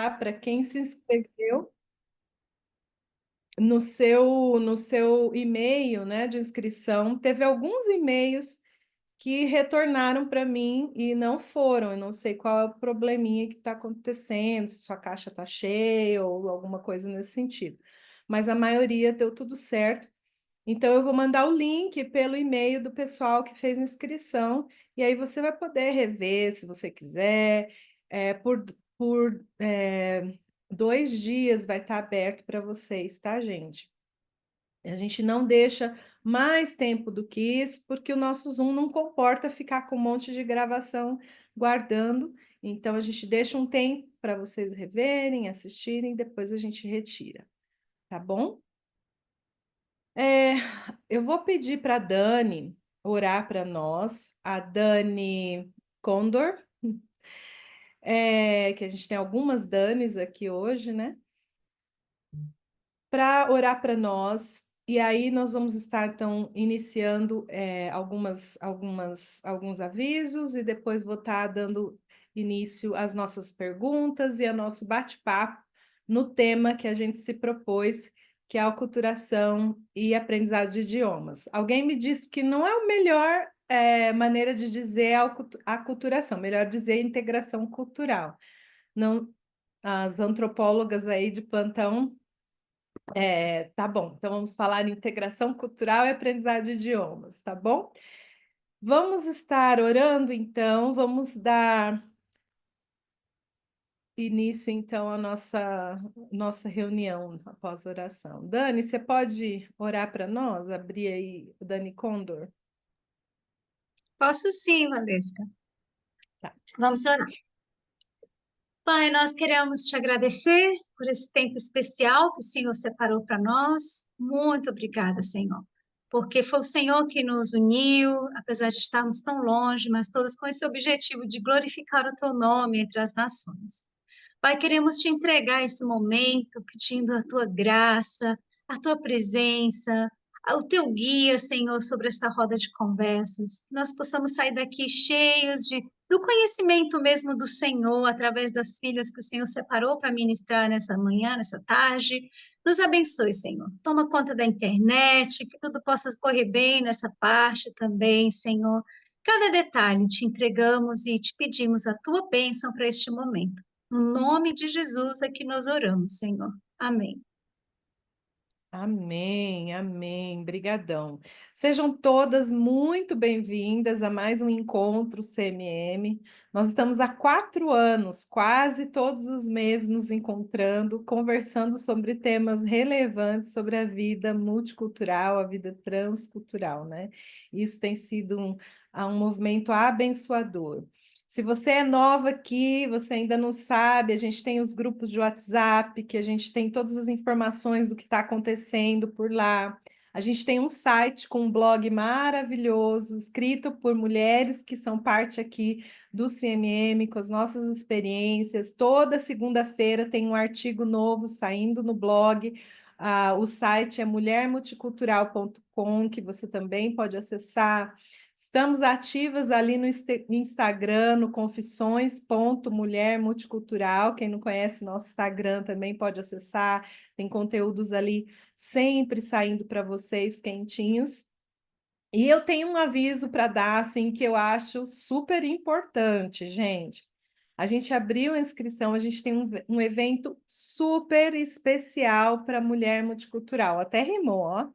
para quem se inscreveu no seu e-mail, né, de inscrição. Teve alguns e-mails que retornaram para mim e não foram. Eu não sei qual é o probleminha que está acontecendo, se sua caixa está cheia ou alguma coisa nesse sentido. Mas a maioria deu tudo certo. Então, eu vou mandar o link pelo e-mail do pessoal que fez inscrição, e aí você vai poder rever se você quiser. Por 2 dias vai estar aberto para vocês, tá, gente? A gente não deixa mais tempo do que isso, porque o nosso Zoom não comporta ficar com um monte de gravação guardando. Então, a gente deixa um tempo para vocês reverem, assistirem, depois a gente retira, tá bom? É, eu vou pedir para a Dani orar para nós, a Dani Condor, que a gente tem algumas Danis aqui hoje, né? Para orar para nós. E aí nós vamos estar, então, iniciando alguns avisos e depois vou estar dando início às nossas perguntas e ao nosso bate-papo no tema que a gente se propôs, que é a aculturação e aprendizado de idiomas. Alguém me disse que não é a melhor maneira de dizer aculturação, melhor dizer integração cultural. Não, as antropólogas aí de plantão tá bom, então vamos falar em integração cultural e aprendizado de idiomas, tá bom? Vamos estar orando, então, vamos dar início, então, à nossa reunião após oração. Dani, você pode orar para nós? Abrir aí o Dani Condor? Posso sim, Valesca. Tá. Vamos orar. Pai, nós queremos te agradecer por esse tempo especial que o Senhor separou para nós. Muito obrigada, Senhor, porque foi o Senhor que nos uniu, apesar de estarmos tão longe, mas todas com esse objetivo de glorificar o teu nome entre as nações. Pai, queremos te entregar esse momento, pedindo a tua graça, a tua presença, o teu guia, Senhor, sobre esta roda de conversas. Que nós possamos sair daqui cheios do conhecimento mesmo do Senhor, através das filhas que o Senhor separou para ministrar nessa manhã, nessa tarde. Nos abençoe, Senhor. Toma conta da internet, que tudo possa correr bem nessa parte também, Senhor. Cada detalhe te entregamos e te pedimos a tua bênção para este momento. No nome de Jesus é que nós oramos, Senhor. Amém. Amém, amém, brigadão. Sejam todas muito bem-vindas a mais um encontro CMM. Nós estamos há 4 anos, quase todos os meses, nos encontrando, conversando sobre temas relevantes sobre a vida multicultural, a vida transcultural, né? Isso tem sido um movimento abençoador. Se você é nova aqui, você ainda não sabe, a gente tem os grupos de WhatsApp, que a gente tem todas as informações do que está acontecendo por lá. A gente tem um site com um blog maravilhoso, escrito por mulheres que são parte aqui do CMM, com as nossas experiências. Toda segunda-feira tem um artigo novo saindo no blog. O site é mulhermulticultural.com, que você também pode acessar. Estamos ativas ali no Instagram, no confissões.mulhermulticultural. Quem não conhece o nosso Instagram também pode acessar. Tem conteúdos ali sempre saindo para vocês quentinhos. E eu tenho um aviso para dar, assim, que eu acho super importante, gente. A gente abriu a inscrição, a gente tem um evento super especial para mulher multicultural. Até rimou, ó.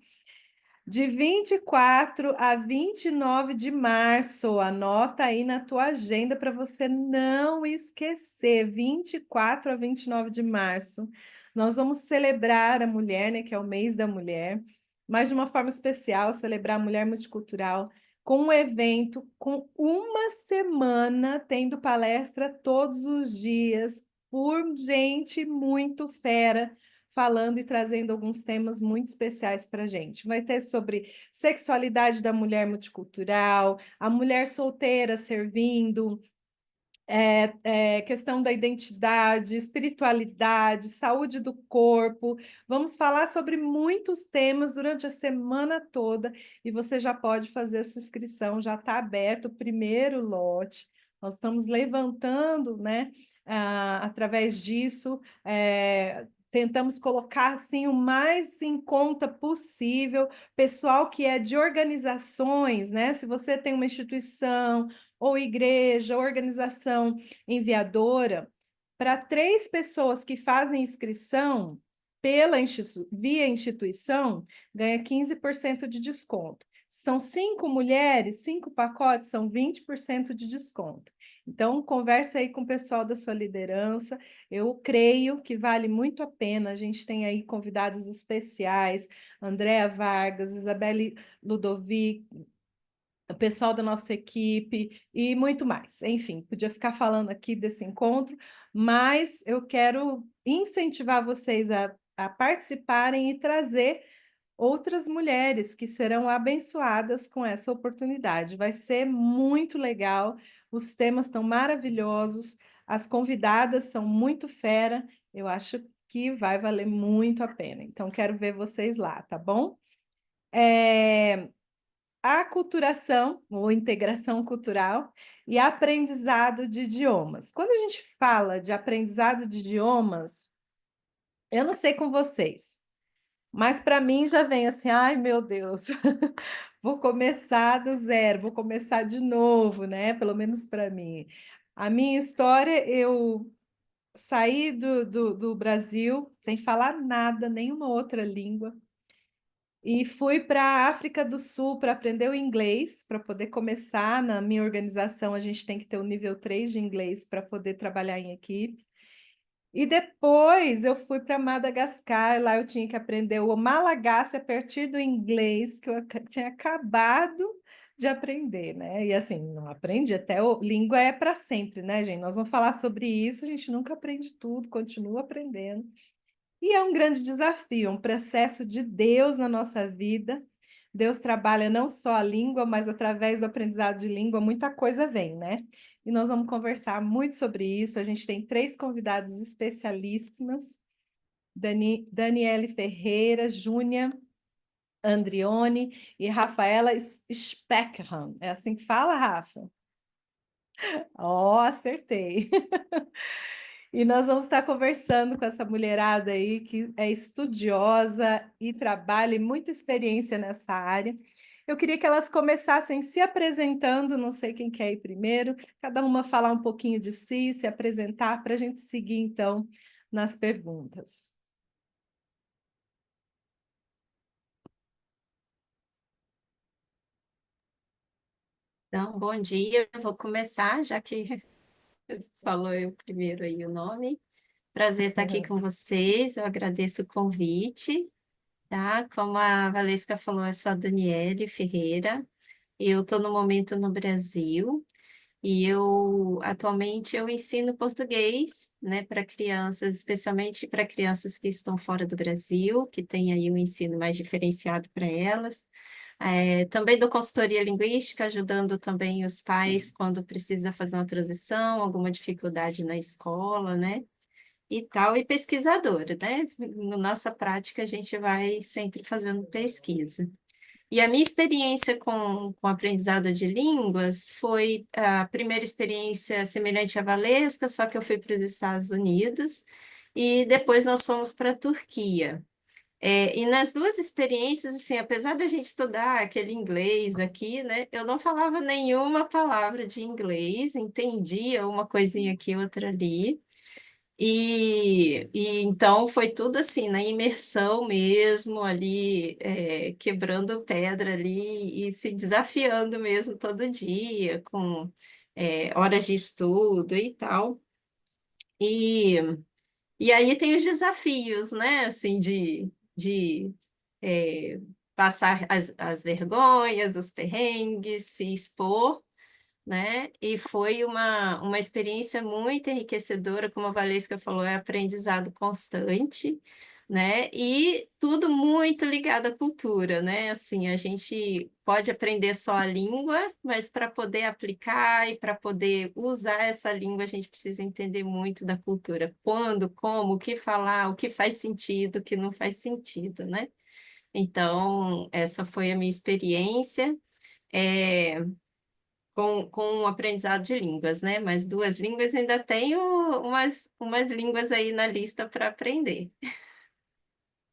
De 24 a 29 de março, anota aí na tua agenda para você não esquecer. 24 a 29 de março, nós vamos celebrar a mulher, né, que é o mês da mulher, mas de uma forma especial, celebrar a mulher multicultural com um evento com uma semana tendo palestra todos os dias por gente muito fera falando e trazendo alguns temas muito especiais para a gente. Vai ter sobre sexualidade da mulher multicultural, a mulher solteira servindo, questão da identidade, espiritualidade, saúde do corpo. Vamos falar sobre muitos temas durante a semana toda e você já pode fazer a sua inscrição, já está aberto o primeiro lote. Nós estamos levantando, né, através disso, tentamos colocar assim o mais em conta possível, pessoal que é de organizações, né? Se você tem uma instituição ou igreja, organização enviadora, para 3 pessoas que fazem inscrição via instituição, ganha 15% de desconto. São 5 mulheres, 5 pacotes, são 20% de desconto. Então, converse aí com o pessoal da sua liderança. Eu creio que vale muito a pena. A gente tem aí convidados especiais, Andréa Vargas, Isabelle Ludovic, o pessoal da nossa equipe e muito mais. Enfim, podia ficar falando aqui desse encontro, mas eu quero incentivar vocês a participarem e trazer outras mulheres que serão abençoadas com essa oportunidade. Vai ser muito legal, os temas estão maravilhosos, as convidadas são muito fera, eu acho que vai valer muito a pena. Então, quero ver vocês lá, tá bom? A aculturação, ou integração cultural, e aprendizado de idiomas. Quando a gente fala de aprendizado de idiomas, eu não sei com vocês, mas para mim já vem assim, ai meu Deus, vou começar do zero, vou começar de novo, né? Pelo menos para mim. A minha história, eu saí do Brasil sem falar nada, nenhuma outra língua, e fui para a África do Sul para aprender o inglês, para poder começar. Na minha organização, a gente tem que ter o nível 3 de inglês para poder trabalhar em equipe. E depois eu fui para Madagascar, lá eu tinha que aprender o Malagasy a partir do inglês que eu tinha acabado de aprender, né? E assim, não aprendi até o língua é para sempre, né, gente? Nós vamos falar sobre isso, a gente nunca aprende tudo, continua aprendendo. E é um grande desafio, um processo de Deus na nossa vida. Deus trabalha não só a língua, mas através do aprendizado de língua, muita coisa vem, né? E nós vamos conversar muito sobre isso. A gente tem 3 convidados especialíssimas: Daniele Ferreira, Júnia Andrione e Rafaela Speckham. É assim que fala, Rafa? Ó, acertei. E nós vamos estar conversando com essa mulherada aí que é estudiosa e trabalha e muita experiência nessa área. Eu queria que elas começassem se apresentando, não sei quem quer ir primeiro, cada uma falar um pouquinho de si, se apresentar, para a gente seguir então nas perguntas. Então, bom dia. Eu vou começar, já que falou eu primeiro aí o nome. Prazer estar aqui com vocês. Eu agradeço o convite, tá? Como a Valesca falou, eu sou a Daniele Ferreira. Eu estou no momento no Brasil e eu atualmente eu ensino português, né, para crianças, especialmente para crianças que estão fora do Brasil, que tem aí um ensino mais diferenciado para elas. Também dou consultoria linguística, ajudando também os pais quando precisa fazer uma transição, alguma dificuldade na escola, né? E tal, e pesquisadora, né? Na nossa prática, a gente vai sempre fazendo pesquisa. E a minha experiência com aprendizado de línguas foi a primeira experiência semelhante à Valesca, só que eu fui para os Estados Unidos e depois nós fomos para a Turquia. E nas duas experiências, assim, apesar da gente estudar aquele inglês aqui, né, eu não falava nenhuma palavra de inglês, entendia uma coisinha aqui, outra ali. E então foi tudo assim, na imersão mesmo, ali, quebrando pedra ali e se desafiando mesmo todo dia, com horas de estudo e tal. E, e aí tem os desafios, né? Assim, de é, passar as vergonhas, os perrengues, se expor, né? E foi uma experiência muito enriquecedora, como a Valesca falou, é aprendizado constante, né? E tudo muito ligado à cultura, né? Assim, a gente pode aprender só a língua, mas para poder aplicar e para poder usar essa língua, a gente precisa entender muito da cultura. Quando, como, o que falar, o que faz sentido, o que não faz sentido, né? Então, essa foi a minha experiência. É, com o aprendizado de línguas, né? Mas duas línguas ainda tenho umas línguas aí na lista para aprender.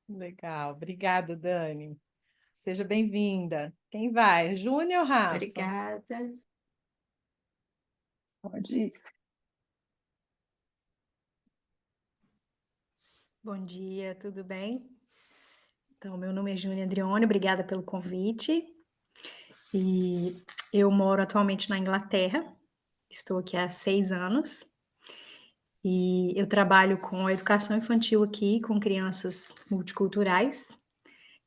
Legal, obrigada, Dani. Seja bem-vinda. Quem vai? Júnior ou Rafa? Obrigada. Pode ir. Bom dia, tudo bem? Então, meu nome é Júnia Andrione, obrigada pelo convite. E eu moro atualmente na Inglaterra, estou aqui há 6 anos. E eu trabalho com a educação infantil aqui, com crianças multiculturais.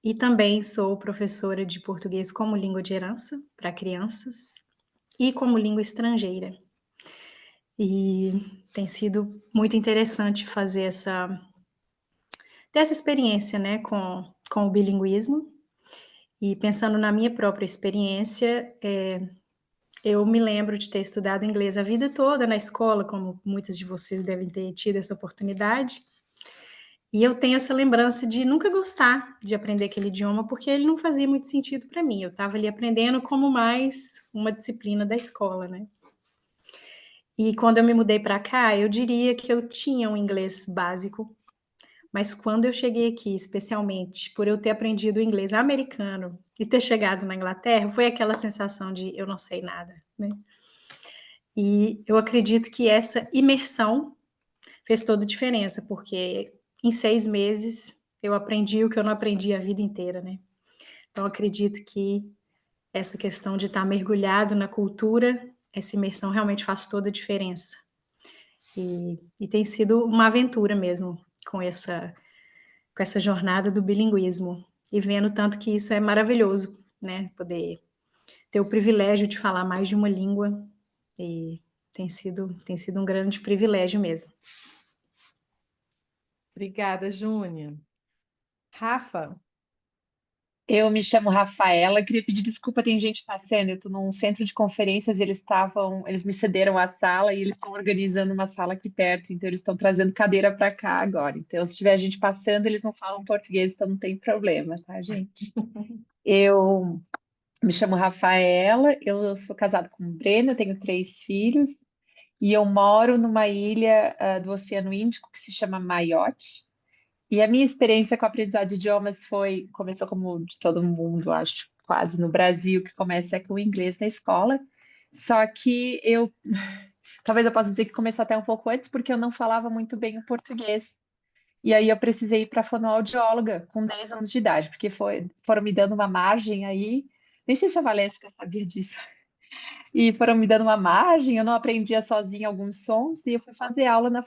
E também sou professora de português como língua de herança para crianças e como língua estrangeira. E tem sido muito interessante fazer ter essa experiência, né, com o bilinguismo. E pensando na minha própria experiência, eu me lembro de ter estudado inglês a vida toda na escola, como muitas de vocês devem ter tido essa oportunidade. E eu tenho essa lembrança de nunca gostar de aprender aquele idioma, porque ele não fazia muito sentido para mim. Eu estava ali aprendendo como mais uma disciplina da escola, né? E quando eu me mudei para cá, eu diria que eu tinha um inglês básico, mas quando eu cheguei aqui, especialmente por eu ter aprendido o inglês americano e ter chegado na Inglaterra, foi aquela sensação de eu não sei nada, né? E eu acredito que essa imersão fez toda a diferença, porque em 6 meses eu aprendi o que eu não aprendi a vida inteira, né? Então, eu acredito que essa questão de estar mergulhado na cultura, essa imersão realmente faz toda a diferença. E tem sido uma aventura mesmo com essa jornada do bilinguismo. E vendo tanto que isso é maravilhoso, né? Poder ter o privilégio de falar mais de uma língua. E tem sido um grande privilégio mesmo. Obrigada, Júnior. Rafa? Eu me chamo Rafaela, queria pedir desculpa, tem gente passando, eu estou num centro de conferências, eles me cederam a sala e eles estão organizando uma sala aqui perto, então eles estão trazendo cadeira para cá agora. Então, se tiver gente passando, eles não falam português, então não tem problema, tá, gente? Eu me chamo Rafaela, eu sou casada com o Breno, eu tenho 3 filhos e eu moro numa ilha, do Oceano Índico que se chama Mayotte. E a minha experiência com a aprendizagem de idiomas começou como de todo mundo, acho, quase no Brasil, que começa com o inglês na escola. Só que talvez eu possa dizer que começou até um pouco antes, porque eu não falava muito bem o português. E aí eu precisei ir para fonoaudióloga com 10 anos de idade, porque foram me dando uma margem aí. Nem sei se a Valesca sabia disso. E foram me dando uma margem, eu não aprendia sozinha alguns sons, e eu fui fazer aula na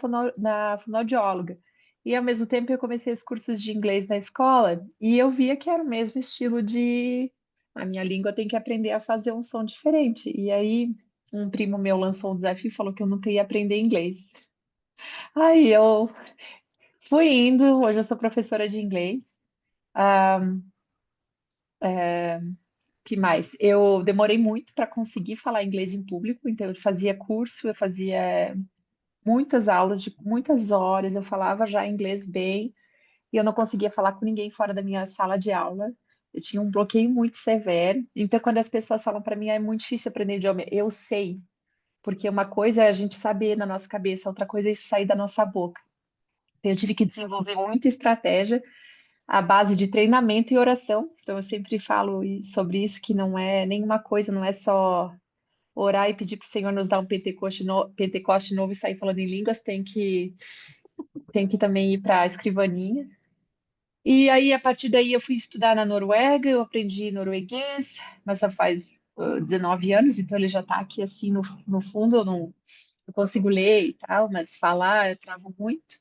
fonoaudióloga. E ao mesmo tempo eu comecei os cursos de inglês na escola, e eu via que era o mesmo estilo de a minha língua tem que aprender a fazer um som diferente. E aí um primo meu lançou um desafio e falou que eu nunca ia aprender inglês. Aí eu fui indo, hoje eu sou professora de inglês. Ah, que mais? Eu demorei muito para conseguir falar inglês em público, então eu fazia curso, eu fazia muitas aulas de muitas horas, eu falava já inglês bem e eu não conseguia falar com ninguém fora da minha sala de aula. Eu tinha um bloqueio muito severo. Então, quando as pessoas falam para mim, "Ah, é muito difícil aprender idioma", eu sei, porque uma coisa é a gente saber na nossa cabeça, outra coisa é isso sair da nossa boca. Então, eu tive que desenvolver muita estratégia à base de treinamento e oração. Então, eu sempre falo sobre isso, que não é nenhuma coisa, não é só orar e pedir para o Senhor nos dar um Pentecoste novo e sair falando em línguas, tem que também ir para a escrivaninha. E aí, a partir daí, eu fui estudar na Noruega, eu aprendi norueguês, mas já faz 19 anos, então ele já está aqui assim no fundo, eu consigo ler e tal, mas falar eu travo muito.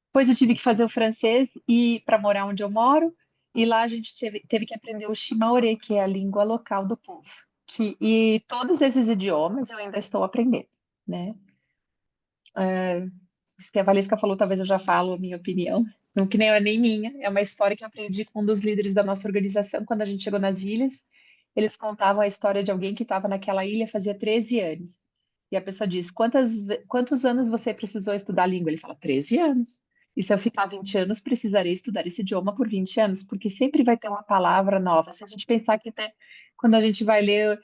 Depois eu tive que fazer o francês e para morar onde eu moro, e lá a gente teve que aprender o Shimaoré, que é a língua local do povo. E todos esses idiomas eu ainda estou aprendendo, né? Se a Valesca falou, talvez eu já falo a minha opinião. Não que nem é nem minha, é uma história que eu aprendi com um dos líderes da nossa organização quando a gente chegou nas ilhas. Eles contavam a história de alguém que estava naquela ilha fazia 13 anos. E a pessoa diz: quantos anos você precisou estudar a língua? Ele fala: 13 anos. E se eu ficar 20 anos, precisarei estudar esse idioma por 20 anos, porque sempre vai ter uma palavra nova. Se a gente pensar que até quando a gente vai ler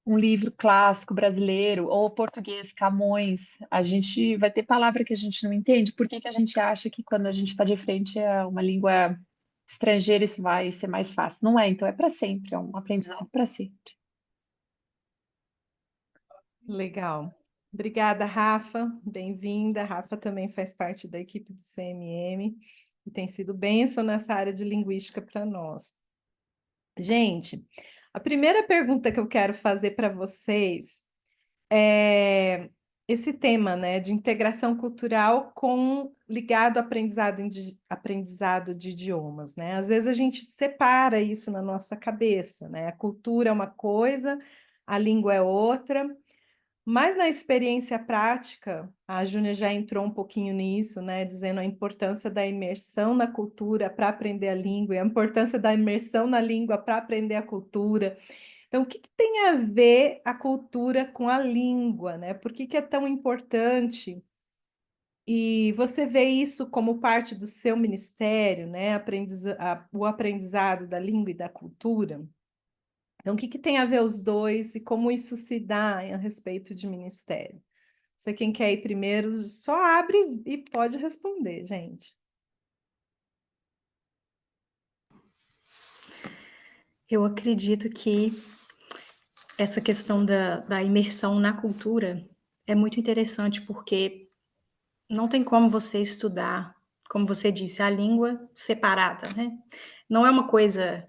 um livro clássico brasileiro, ou português, Camões, a gente vai ter palavra que a gente não entende. Por que que a gente acha que quando a gente está de frente a uma língua estrangeira isso vai ser mais fácil? Não é, então é para sempre, é um aprendizado para sempre. Legal. Obrigada, Rafa. Bem-vinda. Rafa também faz parte da equipe do CMM e tem sido bênção nessa área de linguística para nós. Gente, a primeira pergunta que eu quero fazer para vocês é esse tema, né, de integração cultural com ligado ao aprendizado de idiomas, né? Às vezes a gente separa isso na nossa cabeça, né? A cultura é uma coisa, a língua é outra. Mas na experiência prática, a Júnia já entrou um pouquinho nisso, né, dizendo a importância da imersão na cultura para aprender a língua e a importância da imersão na língua para aprender a cultura. Então, o que que tem a ver a cultura com a língua, né? Por que que é tão importante? E você vê isso como parte do seu ministério, né? O aprendizado da língua e da cultura? Então, o que que tem a ver os dois e como isso se dá a respeito de ministério? Você quem quer ir primeiro, só abre e pode responder, gente. Eu acredito que essa questão da imersão na cultura é muito interessante, porque não tem como você estudar, como você disse, a língua separada, né? Não é uma coisa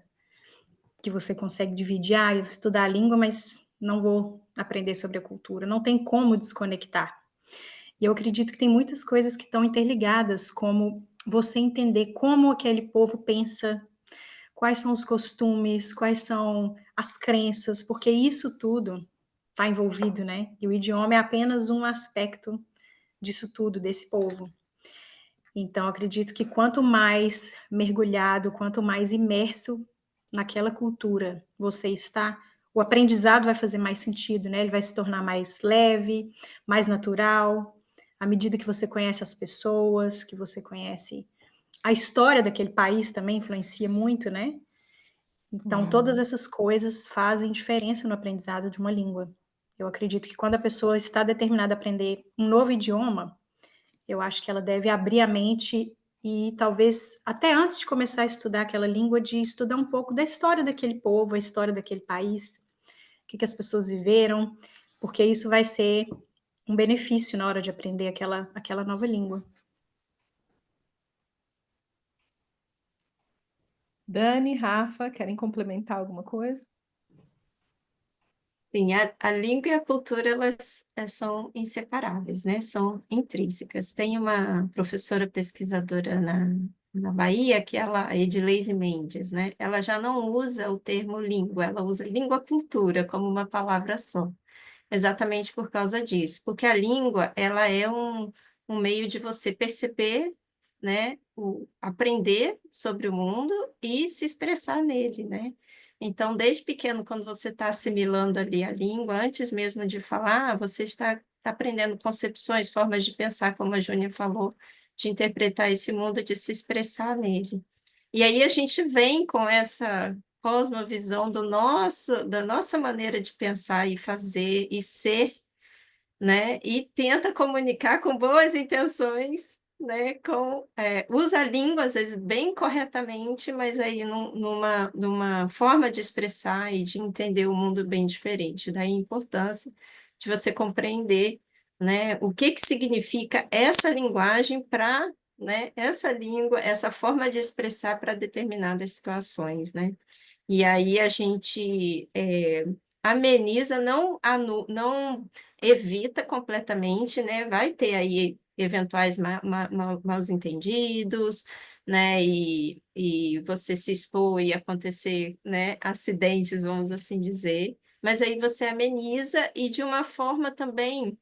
que você consegue dividir, eu vou estudar a língua, mas não vou aprender sobre a cultura. Não tem como desconectar. E eu acredito que tem muitas coisas que estão interligadas, como você entender como aquele povo pensa, quais são os costumes, quais são as crenças, porque isso tudo está envolvido, né? E o idioma é apenas um aspecto disso tudo, desse povo. Então, acredito que quanto mais mergulhado, quanto mais imerso naquela cultura você está, o aprendizado vai fazer mais sentido, né? Ele vai se tornar mais leve, mais natural, à medida que você conhece as pessoas, que você conhece a história daquele país também influencia muito, né? Então, todas essas coisas fazem diferença no aprendizado de uma língua. Eu acredito que quando a pessoa está determinada a aprender um novo idioma, eu acho que ela deve abrir a mente e talvez até antes de começar a estudar aquela língua, de estudar um pouco da história daquele povo, a história daquele país, o que as pessoas viveram, porque isso vai ser um benefício na hora de aprender aquela nova língua. Dani, Rafa, querem complementar alguma coisa? Sim, a língua e a cultura, elas são inseparáveis, né? São intrínsecas. Tem uma professora pesquisadora na Bahia, que ela, a Edileise Mendes, né? Ela já não usa o termo língua, ela usa língua-cultura como uma palavra só. Exatamente por causa disso. Porque a língua, ela é um meio de você perceber, né? Aprender sobre o mundo e se expressar nele, né? Então, desde pequeno, quando você está assimilando ali a língua, antes mesmo de falar, você está aprendendo concepções, formas de pensar, como a Júnia falou, de interpretar esse mundo, de se expressar nele. E aí a gente vem com essa cosmovisão da nossa maneira de pensar e fazer e ser, né? E tenta comunicar com boas intenções, né? Usa a língua, às vezes, bem corretamente, mas aí numa forma de expressar e de entender o mundo bem diferente. Daí a importância de você compreender, né? O que que significa essa linguagem para, né? Essa língua, essa forma de expressar para determinadas situações, né? E aí a gente ameniza, não evita completamente, né? Vai ter aí eventuais maus entendidos, né? E você se expor e acontecer, né? Acidentes, vamos assim dizer. Mas aí você ameniza e de uma forma também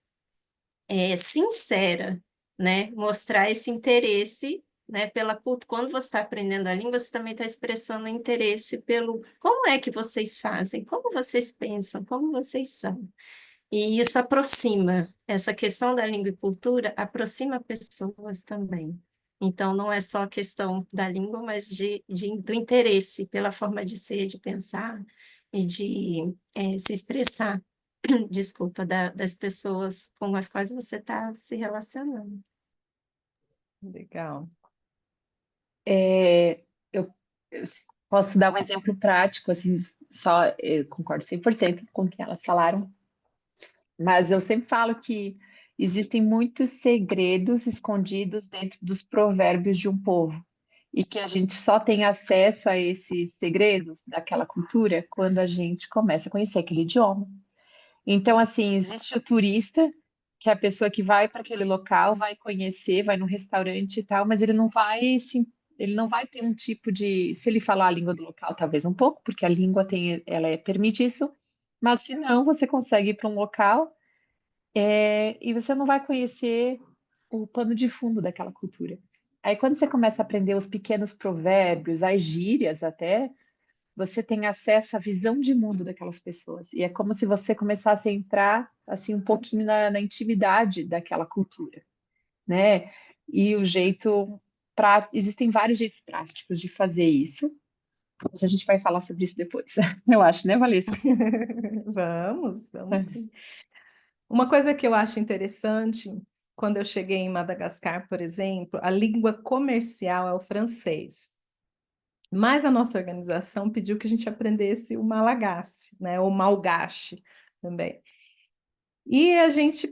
sincera, né? Mostrar esse interesse, né? Quando você está aprendendo a língua, você também está expressando interesse pelo como é que vocês fazem, como vocês pensam, como vocês são. E isso aproxima, essa questão da língua e cultura aproxima pessoas também. Então, não é só a questão da língua, mas do interesse pela forma de ser, de pensar e de se expressar, desculpa, das pessoas com as quais você está se relacionando. Legal. É, eu posso dar um exemplo prático, assim, só eu concordo 100% com o que elas falaram, mas eu sempre falo que existem muitos segredos escondidos dentro dos provérbios de um povo, e que a gente só tem acesso a esses segredos daquela cultura quando a gente começa a conhecer aquele idioma. Então, assim, existe o turista, que é a pessoa que vai para aquele local, vai conhecer, vai num restaurante e tal, mas ele não vai ter um tipo de, se ele falar a língua do local, talvez um pouco, porque a língua tem, permite isso, mas se não, você consegue ir para um local, e você não vai conhecer o pano de fundo daquela cultura. Aí, quando você começa a aprender os pequenos provérbios, as gírias até, você tem acesso à visão de mundo daquelas pessoas. E é como se você começasse a entrar assim um pouquinho na intimidade daquela cultura, né? E o jeito existem vários jeitos práticos de fazer isso. Mas a gente vai falar sobre isso depois, eu acho, né, Valesca? Vamos sim. Uma coisa que eu acho interessante, quando eu cheguei em Madagascar, por exemplo, a língua comercial é o francês. Mas a nossa organização pediu que a gente aprendesse o malagasy, né, ou malgache também. E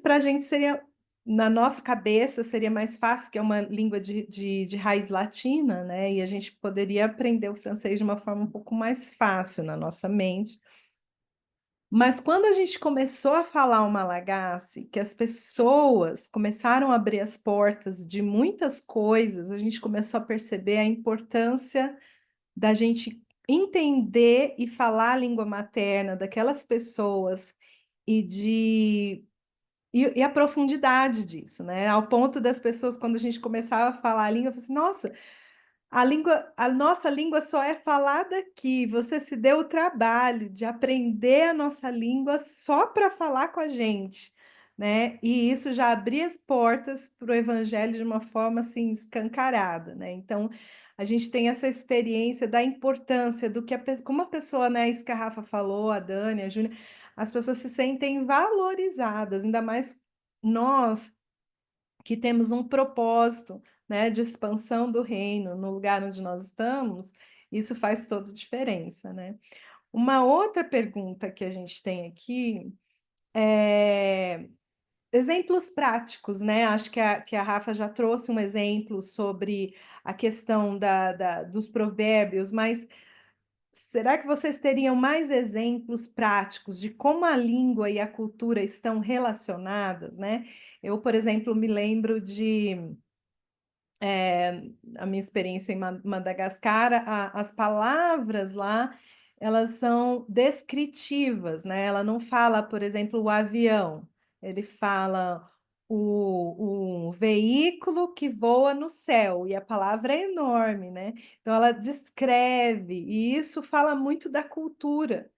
para a gente seria, na nossa cabeça, seria mais fácil, que é uma língua de raiz latina, né? E a gente poderia aprender o francês de uma forma um pouco mais fácil na nossa mente. Mas quando a gente começou a falar o malagasy, que as pessoas começaram a abrir as portas de muitas coisas, a gente começou a perceber a importância da gente entender e falar a língua materna daquelas pessoas e a profundidade disso, né? Ao ponto das pessoas, quando a gente começava a falar a língua, eu falei assim, nossa, a nossa língua só é falada aqui. Você se deu o trabalho de aprender a nossa língua só para falar com a gente, né? E isso já abria as portas para o evangelho de uma forma assim escancarada, né? Então, a gente tem essa experiência da importância do que como a pessoa, né, isso que a Rafa falou, a Dani, a Júlia, as pessoas se sentem valorizadas, ainda mais nós que temos um propósito, né, de expansão do reino no lugar onde nós estamos, isso faz toda a diferença, né? Uma outra pergunta que a gente tem aqui é exemplos práticos, né? Acho que a Rafa já trouxe um exemplo sobre a questão dos provérbios, mas será que vocês teriam mais exemplos práticos de como a língua e a cultura estão relacionadas, né? Eu, por exemplo, me lembro a minha experiência em Madagascar, as palavras lá, elas são descritivas, né? Ela não fala, por exemplo, o avião, ele fala o veículo que voa no céu, e a palavra é enorme, né? Então ela descreve, e isso fala muito da cultura,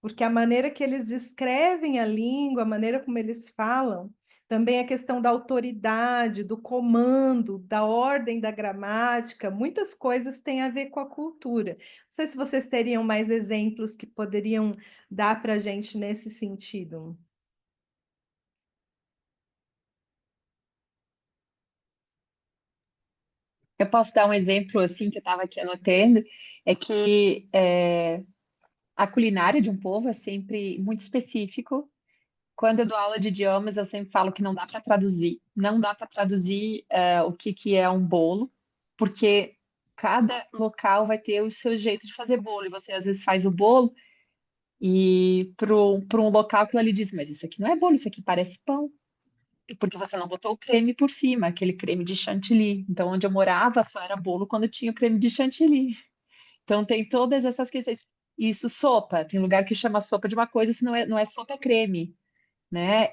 porque a maneira que eles descrevem a língua, a maneira como eles falam, também a questão da autoridade, do comando, da ordem da gramática, muitas coisas têm a ver com a cultura. Não sei se vocês teriam mais exemplos que poderiam dar para a gente nesse sentido. Eu posso dar um exemplo assim que eu estava aqui anotando, é que a culinária de um povo é sempre muito específico. Quando eu dou aula de idiomas, eu sempre falo que não dá para traduzir. Não dá para traduzir o que que é um bolo, porque cada local vai ter o seu jeito de fazer bolo. E você às vezes faz o bolo e para um local que ele diz, mas isso aqui não é bolo, isso aqui parece pão. Porque você não botou o creme por cima, aquele creme de chantilly. Então, onde eu morava, só era bolo quando tinha o creme de chantilly. Então, tem todas essas questões. Isso, sopa. Tem lugar que chama sopa de uma coisa, se não é sopa, é creme, né?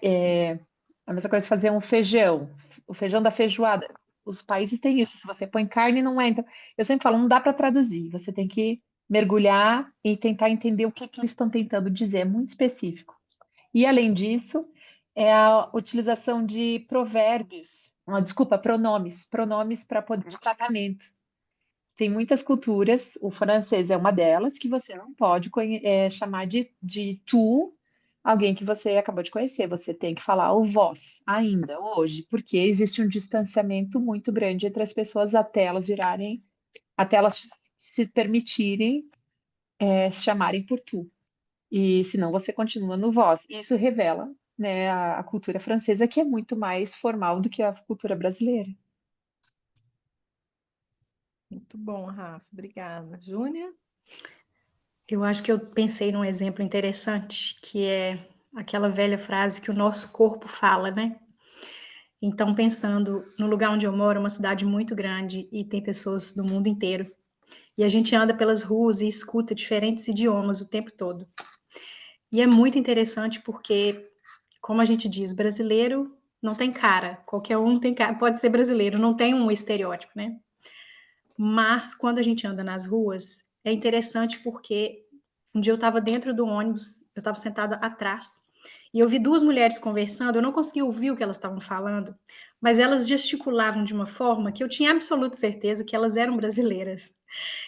A mesma coisa fazer um feijão, o feijão da feijoada. Os países têm isso, se você põe carne, não é. Então, eu sempre falo, não dá para traduzir, você tem que mergulhar e tentar entender o que que eles estão tentando dizer, é muito específico. E, além disso, é a utilização de provérbios, desculpa, pronomes para poder de tratamento. Tem muitas culturas, o francês é uma delas, que você não pode chamar de tu alguém que você acabou de conhecer. Você tem que falar o vós ainda hoje, porque existe um distanciamento muito grande entre as pessoas até elas se permitirem se chamarem por tu. E senão você continua no vós. E isso revela, né, a cultura francesa, que é muito mais formal do que a cultura brasileira. Muito bom, Rafa. Obrigada. Júnia? Eu acho que eu pensei num exemplo interessante, que é aquela velha frase que o nosso corpo fala, né? Então, pensando no lugar onde eu moro, é uma cidade muito grande e tem pessoas do mundo inteiro. E a gente anda pelas ruas e escuta diferentes idiomas o tempo todo. E é muito interessante porque, como a gente diz, brasileiro não tem cara. Qualquer um tem cara, pode ser brasileiro, não tem um estereótipo, né? Mas quando a gente anda nas ruas, é interessante porque um dia eu estava dentro do ônibus, eu estava sentada atrás, e eu vi duas mulheres conversando, eu não conseguia ouvir o que elas estavam falando, mas elas gesticulavam de uma forma que eu tinha absoluta certeza que elas eram brasileiras.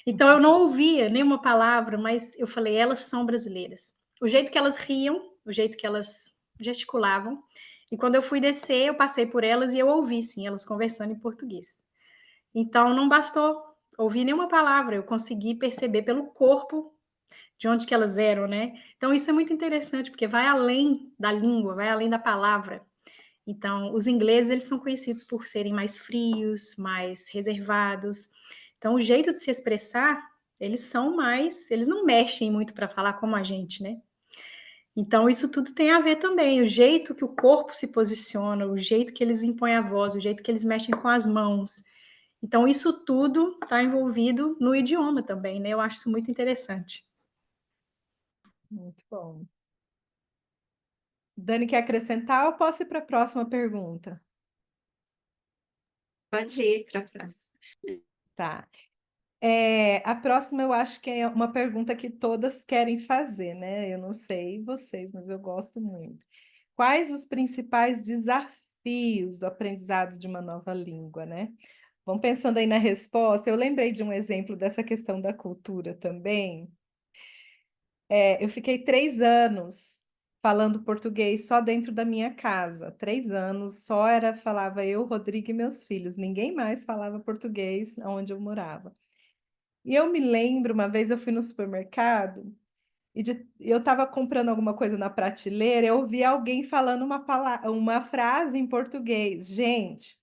Então eu não ouvia nenhuma palavra, mas eu falei, elas são brasileiras. O jeito que elas riam, o jeito que elas gesticulavam, e quando eu fui descer, eu passei por elas e eu ouvi, sim, elas conversando em português. Então não bastou ouvir nenhuma palavra, eu consegui perceber pelo corpo de onde que elas eram, né? Então isso é muito interessante, porque vai além da língua, vai além da palavra. Então, os ingleses, eles são conhecidos por serem mais frios, mais reservados. Então, o jeito de se expressar, eles não mexem muito para falar como a gente, né? Então, isso tudo tem a ver também, o jeito que o corpo se posiciona, o jeito que eles impõem a voz, o jeito que eles mexem com as mãos. Então, isso tudo está envolvido no idioma também, né? Eu acho isso muito interessante. Muito bom. Dani, quer acrescentar ou posso ir para a próxima pergunta? Pode ir para a próxima. Tá. A próxima eu acho que é uma pergunta que todas querem fazer, né? Eu não sei vocês, mas eu gosto muito. Quais os principais desafios do aprendizado de uma nova língua, né? Vão pensando aí na resposta. Eu lembrei de um exemplo dessa questão da cultura também. Eu fiquei 3 anos falando português só dentro da minha casa. 3 anos, falava eu, Rodrigo e meus filhos. Ninguém mais falava português onde eu morava. E eu me lembro, uma vez eu fui no supermercado eu estava comprando alguma coisa na prateleira, eu ouvi alguém falando uma frase em português. Gente,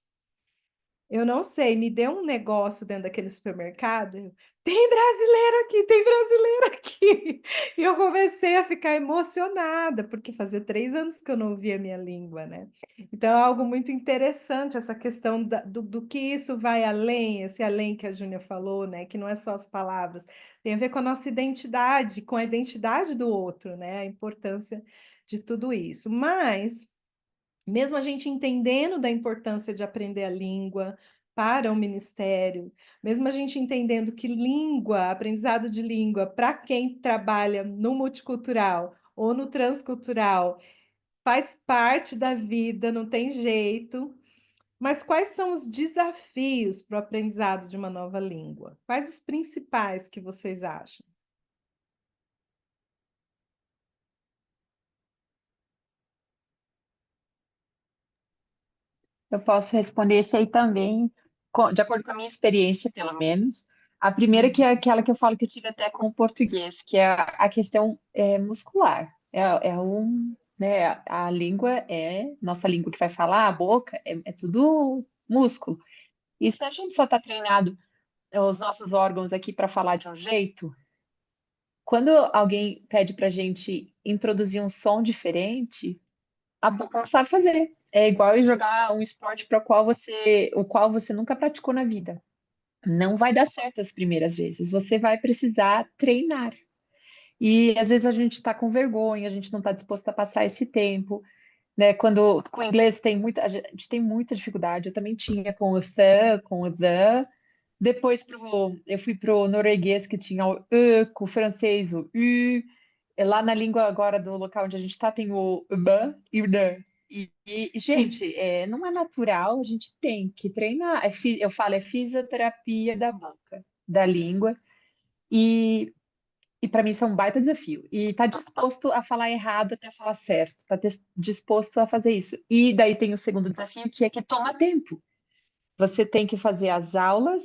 eu não sei, me deu um negócio dentro daquele supermercado. Tem brasileiro aqui, tem brasileiro aqui. E eu comecei a ficar emocionada, porque fazia 3 anos que eu não ouvia a minha língua, né? Então é algo muito interessante essa questão do que isso vai além, esse além que a Júnia falou, né? Que não é só as palavras, tem a ver com a nossa identidade, com a identidade do outro, né? A importância de tudo isso. Mas mesmo a gente entendendo da importância de aprender a língua para o ministério, mesmo a gente entendendo que língua, aprendizado de língua, para quem trabalha no multicultural ou no transcultural, faz parte da vida, não tem jeito. Mas quais são os desafios para o aprendizado de uma nova língua? Quais os principais que vocês acham? Eu posso responder esse aí também, de acordo com a minha experiência, pelo menos. A primeira que é aquela que eu falo que eu tive até com o português, que é a questão muscular. Né, a língua nossa língua que vai falar, a boca, é tudo músculo. E se a gente só está treinado os nossos órgãos aqui para falar de um jeito, quando alguém pede para a gente introduzir um som diferente, a boca não sabe fazer. É igual ir jogar um esporte para o qual você nunca praticou na vida. Não vai dar certo as primeiras vezes. Você vai precisar treinar. E às vezes a gente está com vergonha, a gente não está disposto a passar esse tempo, né? Quando com o inglês a gente tem muita dificuldade. Eu também tinha com o the, com o the. Depois eu fui pro norueguês que tinha o e, com o francês o u. Lá na língua agora do local onde a gente está tem o ban e o dan. Gente, não é natural, a gente tem que treinar. Eu falo, é fisioterapia da boca, da língua. E E para mim isso é um baita desafio. E tá disposto a falar errado até falar certo, tá disposto a fazer isso. E daí tem o segundo desafio, que é que toma tempo. Você tem que fazer as aulas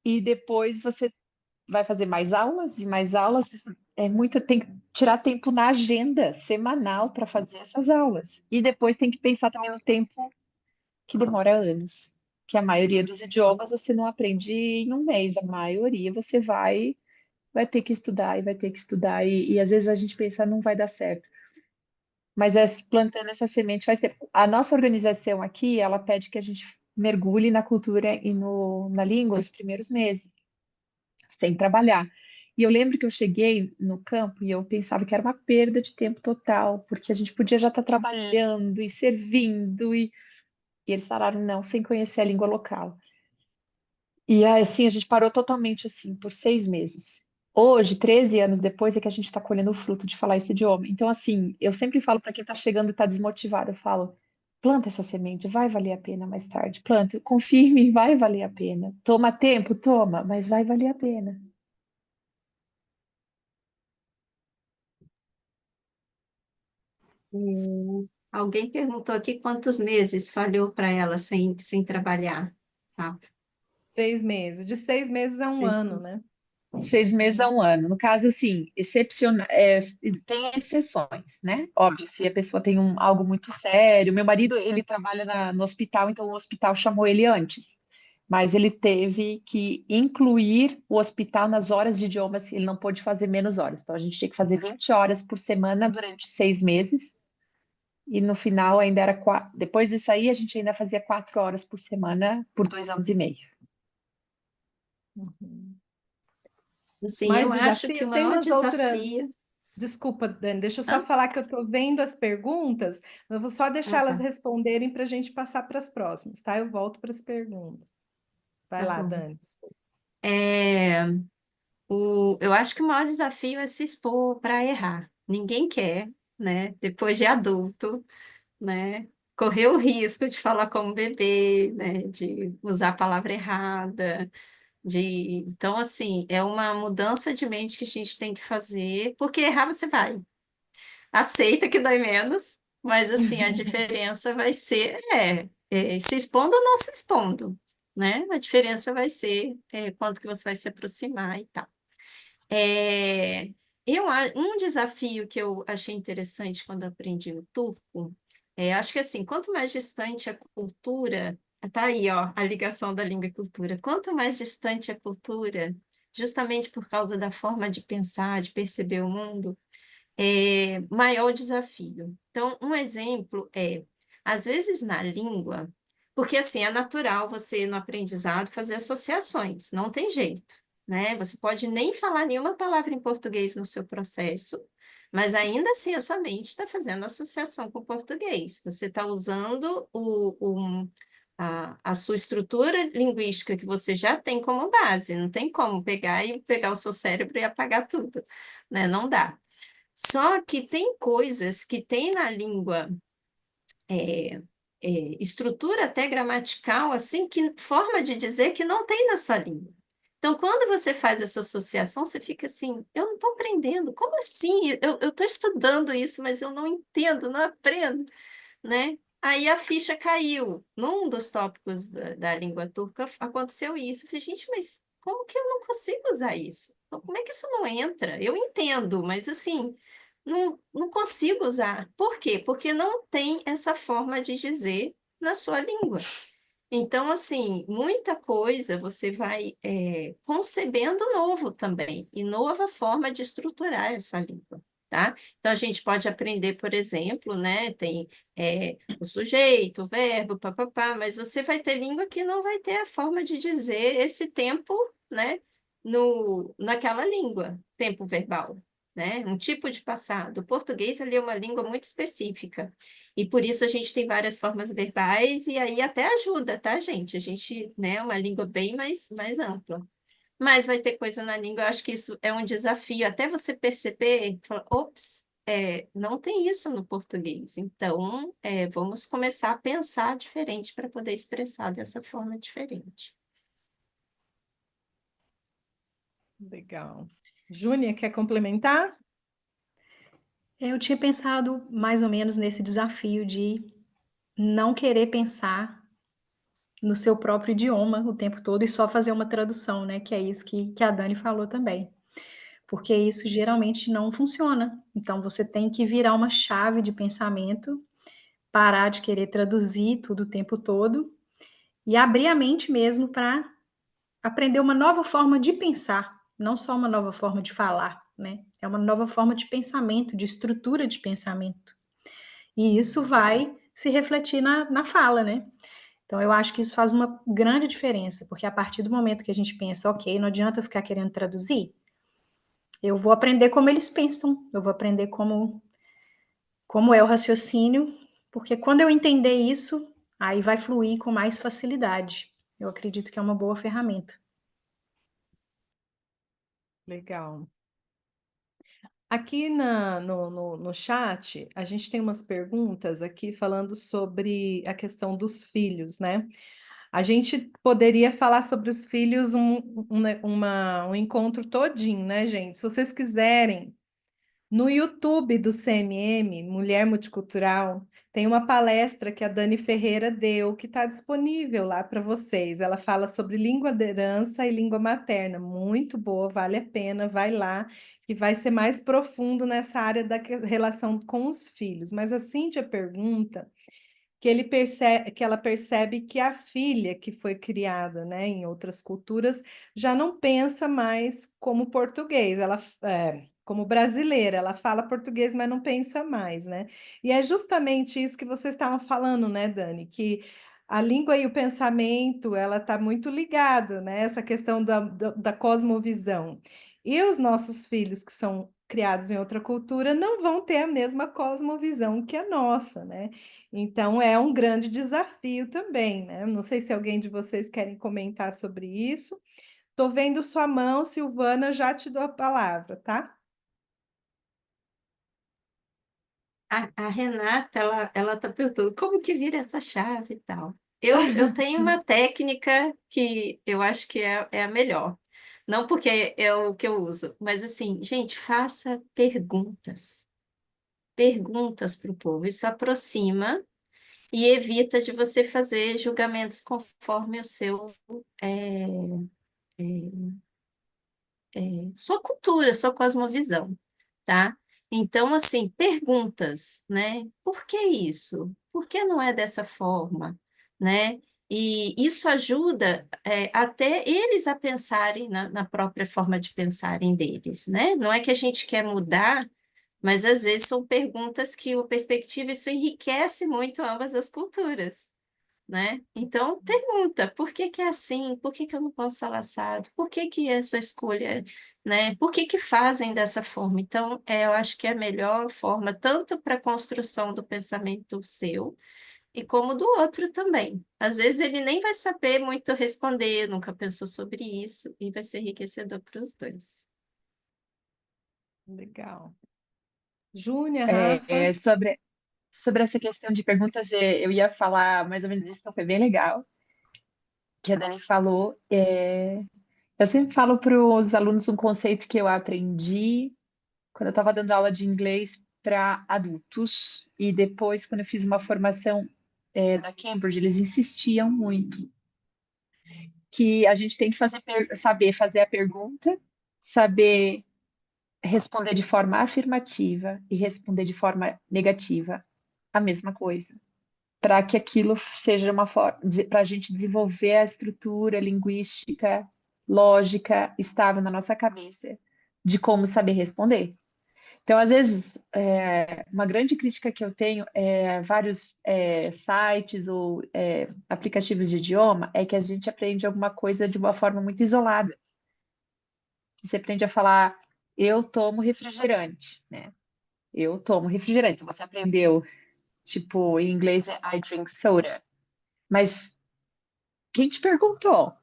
e depois você vai fazer mais aulas e mais aulas. É muito, tem que tirar tempo na agenda semanal para fazer essas aulas. E depois tem que pensar também no tempo que demora anos. Que a maioria dos idiomas você não aprende em um mês, a maioria você vai ter que estudar e vai ter que estudar, e às vezes a gente pensa, não vai dar certo. Mas é plantando essa semente faz tempo. A nossa organização aqui, ela pede que a gente mergulhe na cultura e na língua os primeiros meses, sem trabalhar. E eu lembro que eu cheguei no campo e eu pensava que era uma perda de tempo total, porque a gente podia já estar trabalhando e servindo, e eles falaram, não, sem conhecer a língua local. E aí, assim, a gente parou totalmente assim, por 6 meses. Hoje, 13 anos depois, é que a gente está colhendo o fruto de falar esse idioma. Então, assim, eu sempre falo para quem está chegando e está desmotivado, eu falo, planta essa semente, vai valer a pena mais tarde. Planta, confia em mim, vai valer a pena. Toma tempo, toma, mas vai valer a pena. Alguém perguntou aqui quantos meses falhou para ela sem trabalhar. Tá? 6 meses. De 6 meses a um 6 ano, meses. né? 6 meses a um ano. No caso, assim, excepcional, tem exceções, né? Óbvio, se a pessoa tem algo muito sério. Meu marido, ele trabalha no hospital, então o hospital chamou ele antes. Mas ele teve que incluir o hospital nas horas de idiomas, ele não pôde fazer menos horas. Então a gente tinha que fazer 20 horas por semana durante 6 meses. E no final ainda era depois disso aí, a gente ainda fazia 4 horas por semana por 2 anos e meio. Uhum. Assim, Mais eu acho que desafio? o Tem maior umas outras. desafio. Desculpa, Dani, deixa eu só Ah, falar que eu estou vendo as perguntas, eu vou só deixar elas tá. responderem para a gente passar para as próximas, tá? Eu volto para as perguntas. Vai Tá lá, bom. Dani. Desculpa. É, eu acho que o maior desafio é se expor para errar. Ninguém quer, né? Depois de adulto, né? Correr o risco de falar como bebê, né? De usar a palavra errada, então, assim, é uma mudança de mente que a gente tem que fazer, porque errar você vai. Aceita que dói menos, mas assim, a diferença vai ser se expondo ou não se expondo, né? A diferença vai ser quanto que você vai se aproximar e tal. É, um desafio que eu achei interessante quando aprendi o turco, acho que assim, quanto mais distante a cultura, tá aí, ó, a ligação da língua e cultura. Quanto mais distante a cultura, justamente por causa da forma de pensar, de perceber o mundo, maior o desafio. Então, um exemplo às vezes na língua, porque assim, é natural você no aprendizado fazer associações, não tem jeito, né? Você pode nem falar nenhuma palavra em português no seu processo, mas ainda assim a sua mente está fazendo associação com o português. Você está usando a sua estrutura linguística que você já tem como base, não tem como pegar o seu cérebro e apagar tudo, né? Não dá. Só que tem coisas que tem na língua, é, estrutura até gramatical, assim, que forma de dizer que não tem na sua língua. Então, quando você faz essa associação, você fica assim, eu não estou aprendendo, como assim? Eu estou estudando isso, mas eu não entendo, não aprendo, né? Aí a ficha caiu. Num dos tópicos da língua turca aconteceu isso. Eu falei, gente, mas como que eu não consigo usar isso? Como é que isso não entra? Eu entendo, mas assim, não consigo usar. Por quê? Porque não tem essa forma de dizer na sua língua. Então, assim, muita coisa você vai concebendo novo também, e nova forma de estruturar essa língua, tá? Então, a gente pode aprender, por exemplo, né? Tem o sujeito, o verbo, papapá, mas você vai ter língua que não vai ter a forma de dizer esse tempo, né? Naquela língua, tempo verbal, né? Um tipo de passado. O português, ele é uma língua muito específica. E por isso a gente tem várias formas verbais, e aí até ajuda, tá, gente? A gente, né, é uma língua bem mais ampla. Mas vai ter coisa na língua, eu acho que isso é um desafio, até você perceber, falar, ops, não tem isso no português. Então, vamos começar a pensar diferente para poder expressar dessa forma diferente. Legal. Júnia, quer complementar? Eu tinha pensado mais ou menos nesse desafio de não querer pensar no seu próprio idioma o tempo todo e só fazer uma tradução, né? Que é isso que a Dani falou também. Porque isso geralmente não funciona. Então você tem que virar uma chave de pensamento, parar de querer traduzir tudo o tempo todo e abrir a mente mesmo para aprender uma nova forma de pensar, não só uma nova forma de falar, né? É uma nova forma de pensamento, de estrutura de pensamento. E isso vai se refletir na fala, né? Então, eu acho que isso faz uma grande diferença, porque a partir do momento que a gente pensa, ok, não adianta eu ficar querendo traduzir, eu vou aprender como eles pensam, eu vou aprender como é o raciocínio, porque quando eu entender isso, aí vai fluir com mais facilidade. Eu acredito que é uma boa ferramenta. Legal. Aqui no chat, a gente tem umas perguntas aqui falando sobre a questão dos filhos, né? A gente poderia falar sobre os filhos um encontro todinho, né, gente? Se vocês quiserem, no YouTube do CMM, Mulher Multicultural, tem uma palestra que a Dani Ferreira deu, que está disponível lá para vocês. Ela fala sobre língua de herança e língua materna. Muito boa, vale a pena, vai lá, que vai ser mais profundo nessa área da relação com os filhos. Mas a Cíntia pergunta que ela percebe que a filha que foi criada, né, em outras culturas já não pensa mais como português, como brasileira, ela fala português, mas não pensa mais, né? E é justamente isso que vocês estavam falando, né, Dani, que a língua e o pensamento, ela está muito ligada, né? Essa questão da cosmovisão. E os nossos filhos que são criados em outra cultura não vão ter a mesma cosmovisão que a nossa, né? Então é um grande desafio também, né? Não sei se alguém de vocês querem comentar sobre isso. Estou vendo sua mão, Silvana, já te dou a palavra, tá? A Renata, ela tá perguntando como que vira essa chave e tal. Eu tenho uma técnica que eu acho que é a melhor. Não porque é o que eu uso, mas assim, gente, faça perguntas. Perguntas para o povo. Isso aproxima e evita de você fazer julgamentos conforme o seu, é, sua cultura, sua cosmovisão, tá? Então, assim, perguntas, né? Por que isso? Por que não é dessa forma, né? E isso ajuda até eles a pensarem na própria forma de pensarem deles, né? Não é que a gente quer mudar, mas às vezes são perguntas que o perspectiva, isso enriquece muito ambas as culturas, né? Então, pergunta, por que que é assim? Por que que eu não posso falar assado? Por que que essa escolha, né? Por que que fazem dessa forma? Então, eu acho que é a melhor forma, tanto para a construção do pensamento seu, e como do outro também. Às vezes ele nem vai saber muito responder, nunca pensou sobre isso, e vai ser enriquecedor para os dois. Legal. Júnia, É, Rafa? sobre essa questão de perguntas, eu ia falar mais ou menos isso, então foi bem legal que a Dani falou. Eu sempre falo para os alunos um conceito que eu aprendi quando eu estava dando aula de inglês para adultos, e depois, quando eu fiz uma formação, da Cambridge, eles insistiam muito que a gente tem que saber fazer a pergunta, saber responder de forma afirmativa e responder de forma negativa a mesma coisa, para que aquilo seja uma forma para a gente desenvolver a estrutura linguística, lógica estável na nossa cabeça de como saber responder. Então, às vezes, uma grande crítica que eu tenho vários sites ou aplicativos de idioma é que a gente aprende alguma coisa de uma forma muito isolada. Você aprende a falar, eu tomo refrigerante, né? Eu tomo refrigerante. Você aprendeu, tipo, em inglês é I drink soda. Mas quem te perguntou?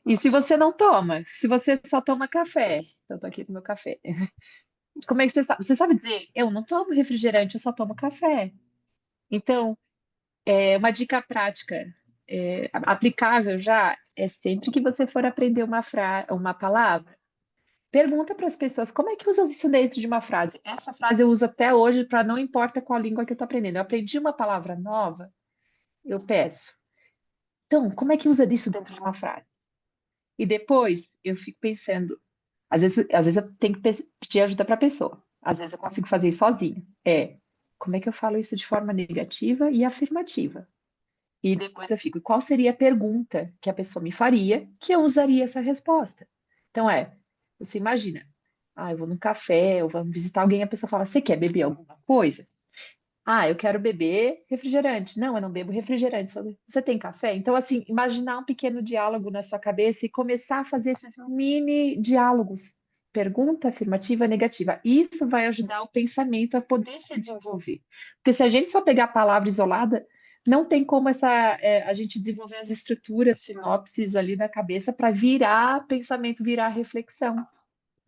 E se você não toma? Se você só toma café? Eu tô aqui com meu café. Como é que você sabe? Você sabe dizer, eu não tomo refrigerante, eu só tomo café. Então, uma dica prática, aplicável já, é sempre que você for aprender uma palavra, pergunta para as pessoas como é que usa isso dentro de uma frase. Essa frase eu uso até hoje para não importa qual língua que eu estou aprendendo. Eu aprendi uma palavra nova, eu peço. Então, como é que usa isso dentro de uma frase? E depois eu fico pensando, às vezes eu tenho que pedir ajuda para a pessoa. Às vezes eu consigo fazer isso sozinha. Como é que eu falo isso de forma negativa e afirmativa? E depois eu fico, qual seria a pergunta que a pessoa me faria que eu usaria essa resposta? Então você imagina, eu vou num café, ou vamos visitar alguém, a pessoa fala, você quer beber alguma coisa? Eu quero beber refrigerante. Não, eu não bebo refrigerante. Você tem café? Então, assim, imaginar um pequeno diálogo na sua cabeça e começar a fazer esses mini diálogos. Pergunta afirmativa, negativa. Isso vai ajudar o pensamento a poder se desenvolver. Porque se a gente só pegar a palavra isolada, não tem como a gente desenvolver as estruturas, sinopses ali na cabeça para virar pensamento, virar reflexão.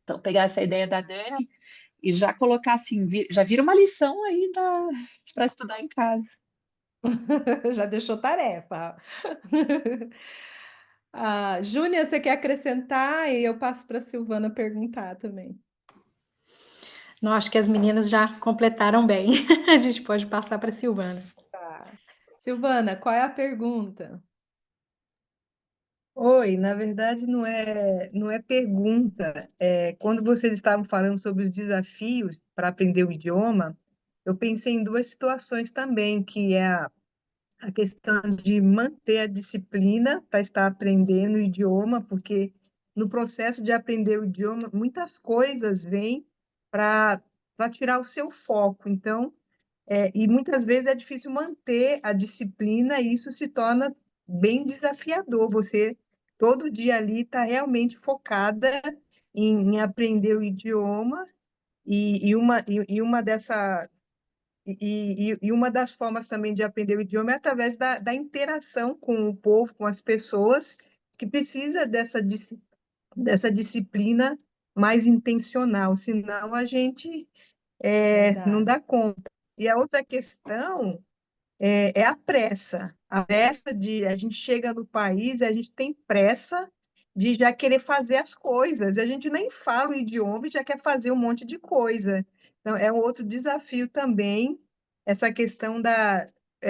Então, pegar essa ideia da Dani e já colocar assim, já vira uma lição aí para estudar em casa. Já deixou tarefa. Júnia, você quer acrescentar? E eu passo para a Silvana perguntar também. Não, acho que as meninas já completaram bem. A gente pode passar para a Silvana. Tá. Silvana, qual é a pergunta? Oi, na verdade não é pergunta. Quando vocês estavam falando sobre os desafios para aprender o idioma, eu pensei em duas situações também, que é a questão de manter a disciplina para estar aprendendo o idioma, porque no processo de aprender o idioma, muitas coisas vêm para tirar o seu foco. Então, e muitas vezes é difícil manter a disciplina e isso se torna bem desafiador. Você todo dia ali está realmente focada em aprender o idioma e uma dessa e uma das formas também de aprender o idioma é através da interação com o povo, com as pessoas, que precisa dessa disciplina mais intencional, senão a gente não Verdade. dá conta. E a outra questão é a pressa. A pressa de a gente chega no país e a gente tem pressa de já querer fazer as coisas. A gente nem fala o idioma e já quer fazer um monte de coisa. Então, é um outro desafio também, essa questão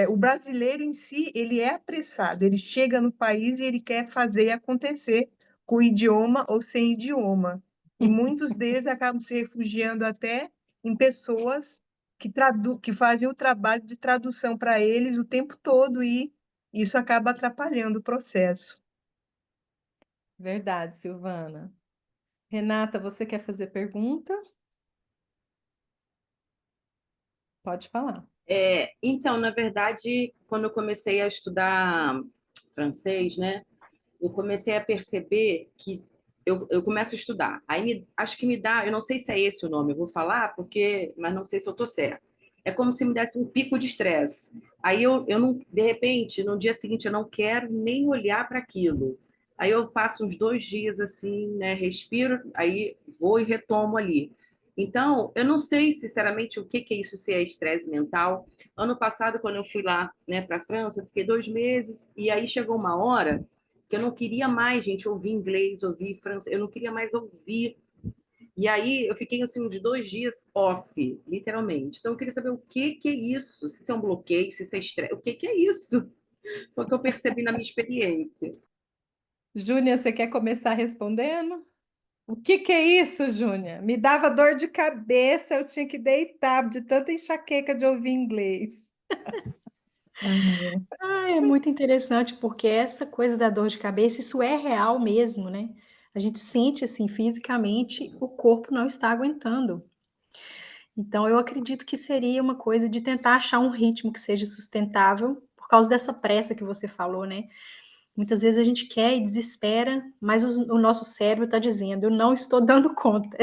o brasileiro em si, ele é apressado, ele chega no país e ele quer fazer acontecer com idioma ou sem idioma. E muitos deles acabam se refugiando até em pessoas que fazem o trabalho de tradução para eles o tempo todo e isso acaba atrapalhando o processo. Verdade, Silvana. Renata, você quer fazer pergunta? Pode falar. Então, na verdade, quando eu comecei a estudar francês, né, eu comecei a perceber que eu começo a estudar. Aí acho que me dá, eu não sei se é esse o nome, eu vou falar, mas não sei se eu estou certa. É como se me desse um pico de estresse. Aí eu não, de repente, no dia seguinte, eu não quero nem olhar para aquilo. Aí eu passo uns 2 dias assim, né, respiro, aí vou e retomo ali. Então, eu não sei, sinceramente, o que é isso, se é estresse mental. Ano passado, quando eu fui lá, né, para a França, eu fiquei 2 meses, e aí chegou uma hora que eu não queria mais, gente, ouvir inglês, ouvir francês, eu não queria mais ouvir. E aí eu fiquei assim uns 2 dias off, literalmente. Então eu queria saber o que é isso, se isso é um bloqueio, se isso é estresse, o que é isso? Foi o que eu percebi na minha experiência. Júnia, você quer começar respondendo? O que é isso, Júnia? Me dava dor de cabeça, eu tinha que deitar de tanta enxaqueca de ouvir inglês. É muito interessante, porque essa coisa da dor de cabeça, isso é real mesmo, né? A gente sente assim fisicamente, o corpo não está aguentando. Então, eu acredito que seria uma coisa de tentar achar um ritmo que seja sustentável, por causa dessa pressa que você falou, né? Muitas vezes a gente quer e desespera, mas o nosso cérebro está dizendo, eu não estou dando conta.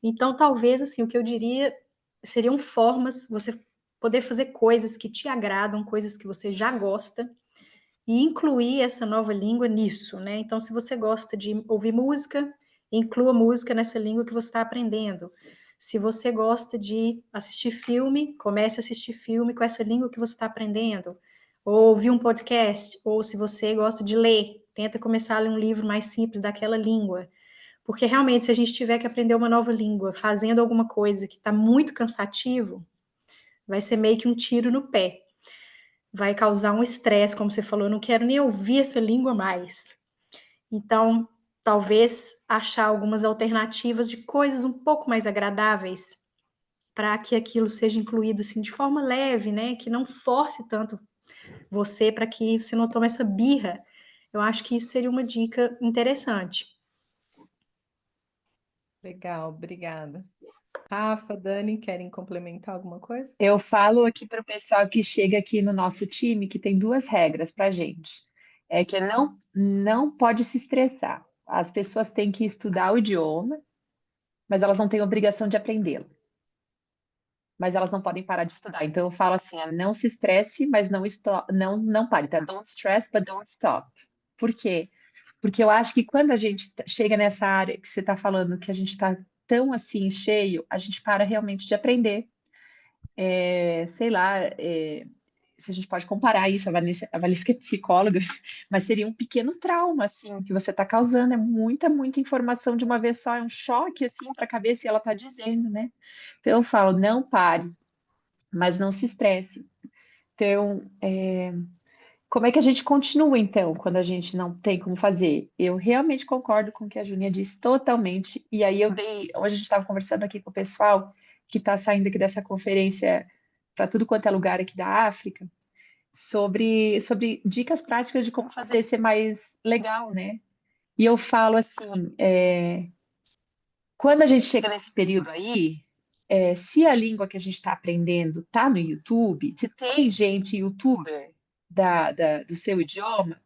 Então, talvez, assim, o que eu diria seriam formas, você poder fazer coisas que te agradam, coisas que você já gosta, e incluir essa nova língua nisso, né? Então, se você gosta de ouvir música, inclua música nessa língua que você está aprendendo. Se você gosta de assistir filme, comece a assistir filme com essa língua que você está aprendendo. Ou ouvir um podcast, ou se você gosta de ler, tenta começar a ler um livro mais simples daquela língua. Porque realmente, se a gente tiver que aprender uma nova língua fazendo alguma coisa que está muito cansativo, vai ser meio que um tiro no pé. Vai causar um estresse, como você falou, eu não quero nem ouvir essa língua mais. Então, talvez achar algumas alternativas de coisas um pouco mais agradáveis para que aquilo seja incluído assim de forma leve, né? Que não force tanto você para que você não tome essa birra. Eu acho que isso seria uma dica interessante. Legal, obrigada. Rafa, Dani, querem complementar alguma coisa? Eu falo aqui para o pessoal que chega aqui no nosso time que tem duas regras para gente. É que não pode se estressar. As pessoas têm que estudar o idioma, mas elas não têm obrigação de aprendê-lo. Mas elas não podem parar de estudar. Então eu falo assim, não se estresse, mas não pare, tá? Don't stress, but don't stop. Por quê? Porque eu acho que quando a gente chega nessa área que você está falando, que a gente está tão assim cheio, a gente para realmente de aprender. Sei lá, se a gente pode comparar isso, a Vanessa que é psicóloga, mas seria um pequeno trauma, assim, que você está causando, é muita, muita informação de uma vez só, é um choque, assim, para a cabeça, e ela está dizendo, né? Então eu falo, não pare, mas não se estresse. Então, como é que a gente continua, então, quando a gente não tem como fazer? Eu realmente concordo com o que a Júnia disse, totalmente, e aí hoje a gente estava conversando aqui com o pessoal que está saindo aqui dessa conferência para tudo quanto é lugar aqui da África, sobre dicas práticas de como fazer ser mais legal, né? E eu falo assim, quando a gente chega nesse período aí, se a língua que a gente está aprendendo está no YouTube, se tem gente youtuber do seu idioma,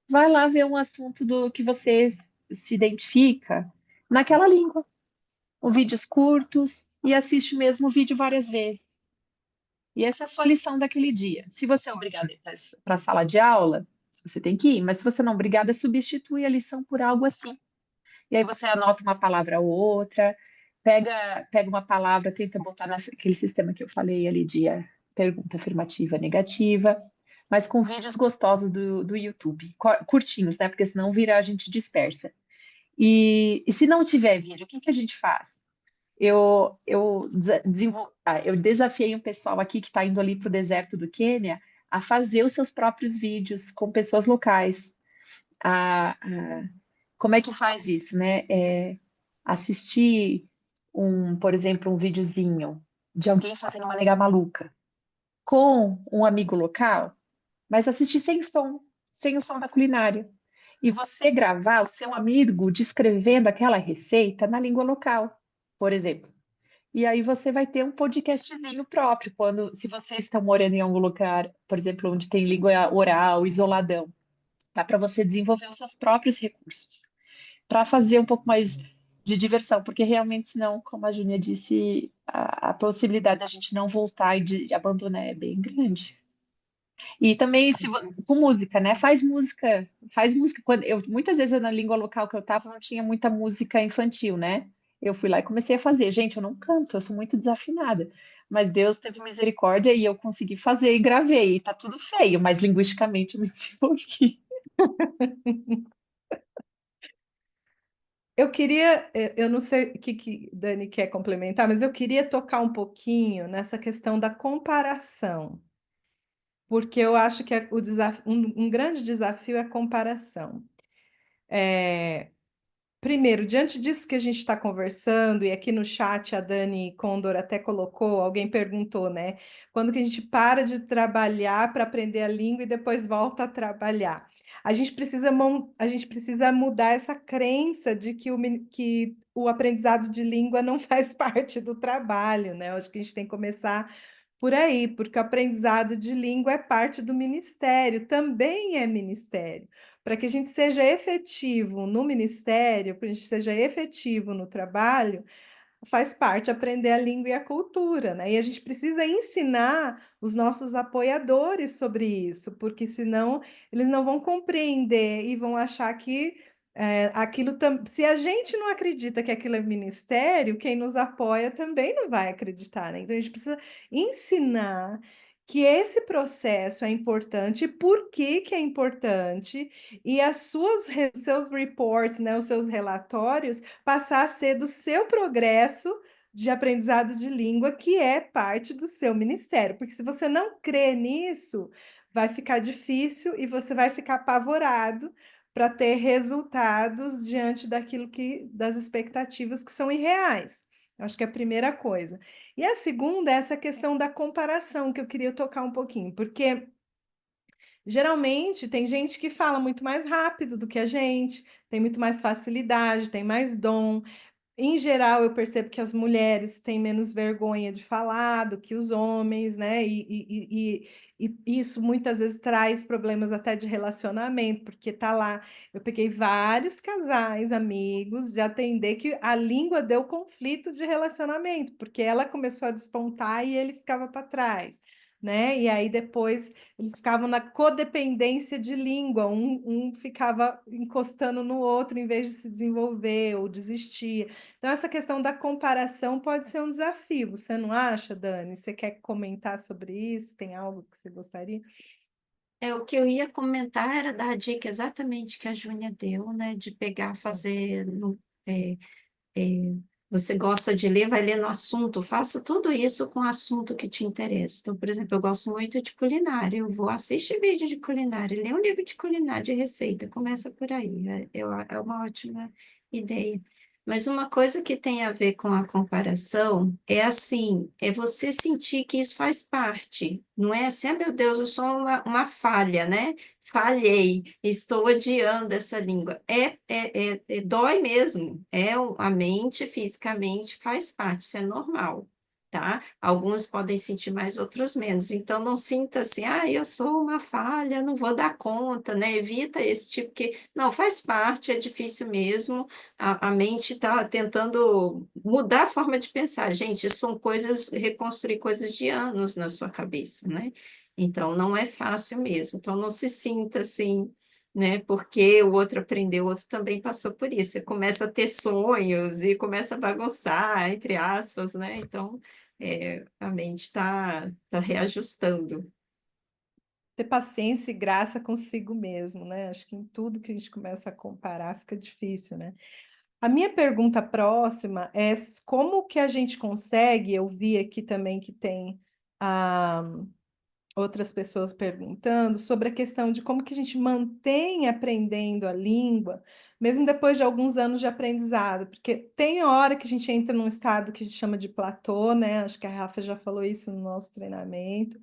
vai lá ver um assunto do que você se identifica naquela língua, com vídeos curtos, e assiste o mesmo vídeo várias vezes. E essa é a sua lição daquele dia. Se você é obrigado a ir para a sala de aula, você tem que ir, mas se você não é obrigado, substitui a lição por algo assim. E aí você anota uma palavra ou outra, pega uma palavra, tenta botar naquele sistema que eu falei ali de pergunta afirmativa, negativa, mas com vídeos gostosos do YouTube, curtinhos, né? Porque senão vira a gente dispersa. E se não tiver vídeo, o que que a gente faz? Eu desafiei um pessoal aqui que está indo ali para o deserto do Quênia a fazer os seus próprios vídeos com pessoas locais. Como é que faz isso, né? Assistir por exemplo, um videozinho de alguém fazendo uma nega maluca com um amigo local, mas assistir sem o som da culinária. E você gravar o seu amigo descrevendo aquela receita na língua local, por exemplo. E aí você vai ter um podcastzinho próprio, se vocês estão morando em algum lugar, por exemplo, onde tem língua oral, isoladão, dá para você desenvolver os seus próprios recursos, para fazer um pouco mais de diversão, porque realmente, senão, como a Júnia disse, a possibilidade da gente não voltar e de abandonar é bem grande. E também com música, né? Faz música. Muitas vezes na língua local que eu estava não tinha muita música infantil, né? Eu fui lá e comecei a fazer. Gente, eu não canto, eu sou muito desafinada. Mas Deus teve misericórdia e eu consegui fazer e gravei. E tá tudo feio, mas linguisticamente eu me desenvolvi. Eu queria, eu não sei o que Dani quer complementar, mas eu queria tocar um pouquinho nessa questão da comparação, porque eu acho que um grande desafio é a comparação. Primeiro, diante disso que a gente está conversando, e aqui no chat a Dani Condor até colocou, alguém perguntou, né? Quando que a gente para de trabalhar para aprender a língua e depois volta a trabalhar? A gente precisa mudar essa crença de que o aprendizado de língua não faz parte do trabalho, né? Eu acho que a gente tem que começar por aí, porque o aprendizado de língua é parte do ministério, também é ministério. Para que a gente seja efetivo no ministério, para que a gente seja efetivo no trabalho, faz parte aprender a língua e a cultura, né? E a gente precisa ensinar os nossos apoiadores sobre isso, porque senão eles não vão compreender e vão achar que se a gente não acredita que aquilo é ministério, quem nos apoia também não vai acreditar, né? Então a gente precisa ensinar que esse processo é importante, por que que é importante, e os seus reports, né, os seus relatórios, passar a ser do seu progresso de aprendizado de língua, que é parte do seu ministério. Porque se você não crê nisso, vai ficar difícil e você vai ficar apavorado para ter resultados diante das expectativas que são irreais. Acho que é a primeira coisa. E a segunda é essa questão da comparação, que eu queria tocar um pouquinho, porque geralmente tem gente que fala muito mais rápido do que a gente, tem muito mais facilidade, tem mais dom. Em geral, eu percebo que as mulheres têm menos vergonha de falar do que os homens, né? E isso muitas vezes traz problemas até de relacionamento, porque tá lá. Eu peguei vários casais, amigos, de atender que a língua deu conflito de relacionamento, porque ela começou a despontar e ele ficava para trás. Né? E aí depois eles ficavam na codependência de língua, um ficava encostando no outro em vez de se desenvolver ou desistir. Então, essa questão da comparação pode ser um desafio, você não acha, Dani? Você quer comentar sobre isso? Tem algo que você gostaria? O que eu ia comentar era dar a dica exatamente que a Júnia deu, né? De pegar, fazer é, é, você gosta de ler, vai ler no assunto, faça tudo isso com o assunto que te interessa. Então, por exemplo, eu gosto muito de culinária, eu vou assistir vídeo de culinária, ler um livro de culinária, de receita, começa por aí, é uma ótima ideia. Mas uma coisa que tem a ver com a comparação é assim, é você sentir que isso faz parte, não é assim, ah, meu Deus, eu sou uma falha, né? Falhei, estou odiando essa língua. Dói mesmo. A mente, fisicamente, faz parte, isso é normal, tá? Alguns podem sentir mais, outros menos. Então, não sinta assim, ah, eu sou uma falha, não vou dar conta, né? Evita esse tipo que. Não, faz parte, é difícil mesmo. A mente está tentando mudar a forma de pensar. Gente, são coisas, reconstruir coisas de anos na sua cabeça, né? Então, não é fácil mesmo. Então, não se sinta assim, né? Porque o outro aprendeu, o outro também passou por isso. Você começa a ter sonhos e começa a bagunçar, entre aspas, né? Então, a mente tá reajustando. Ter paciência e graça consigo mesmo, né? Acho que em tudo que a gente começa a comparar fica difícil, né? A minha pergunta próxima é como que a gente consegue, eu vi aqui também que tem outras pessoas perguntando sobre a questão de como que a gente mantém aprendendo a língua, mesmo depois de alguns anos de aprendizado, porque tem hora que a gente entra num estado que a gente chama de platô, né? Acho que a Rafa já falou isso no nosso treinamento.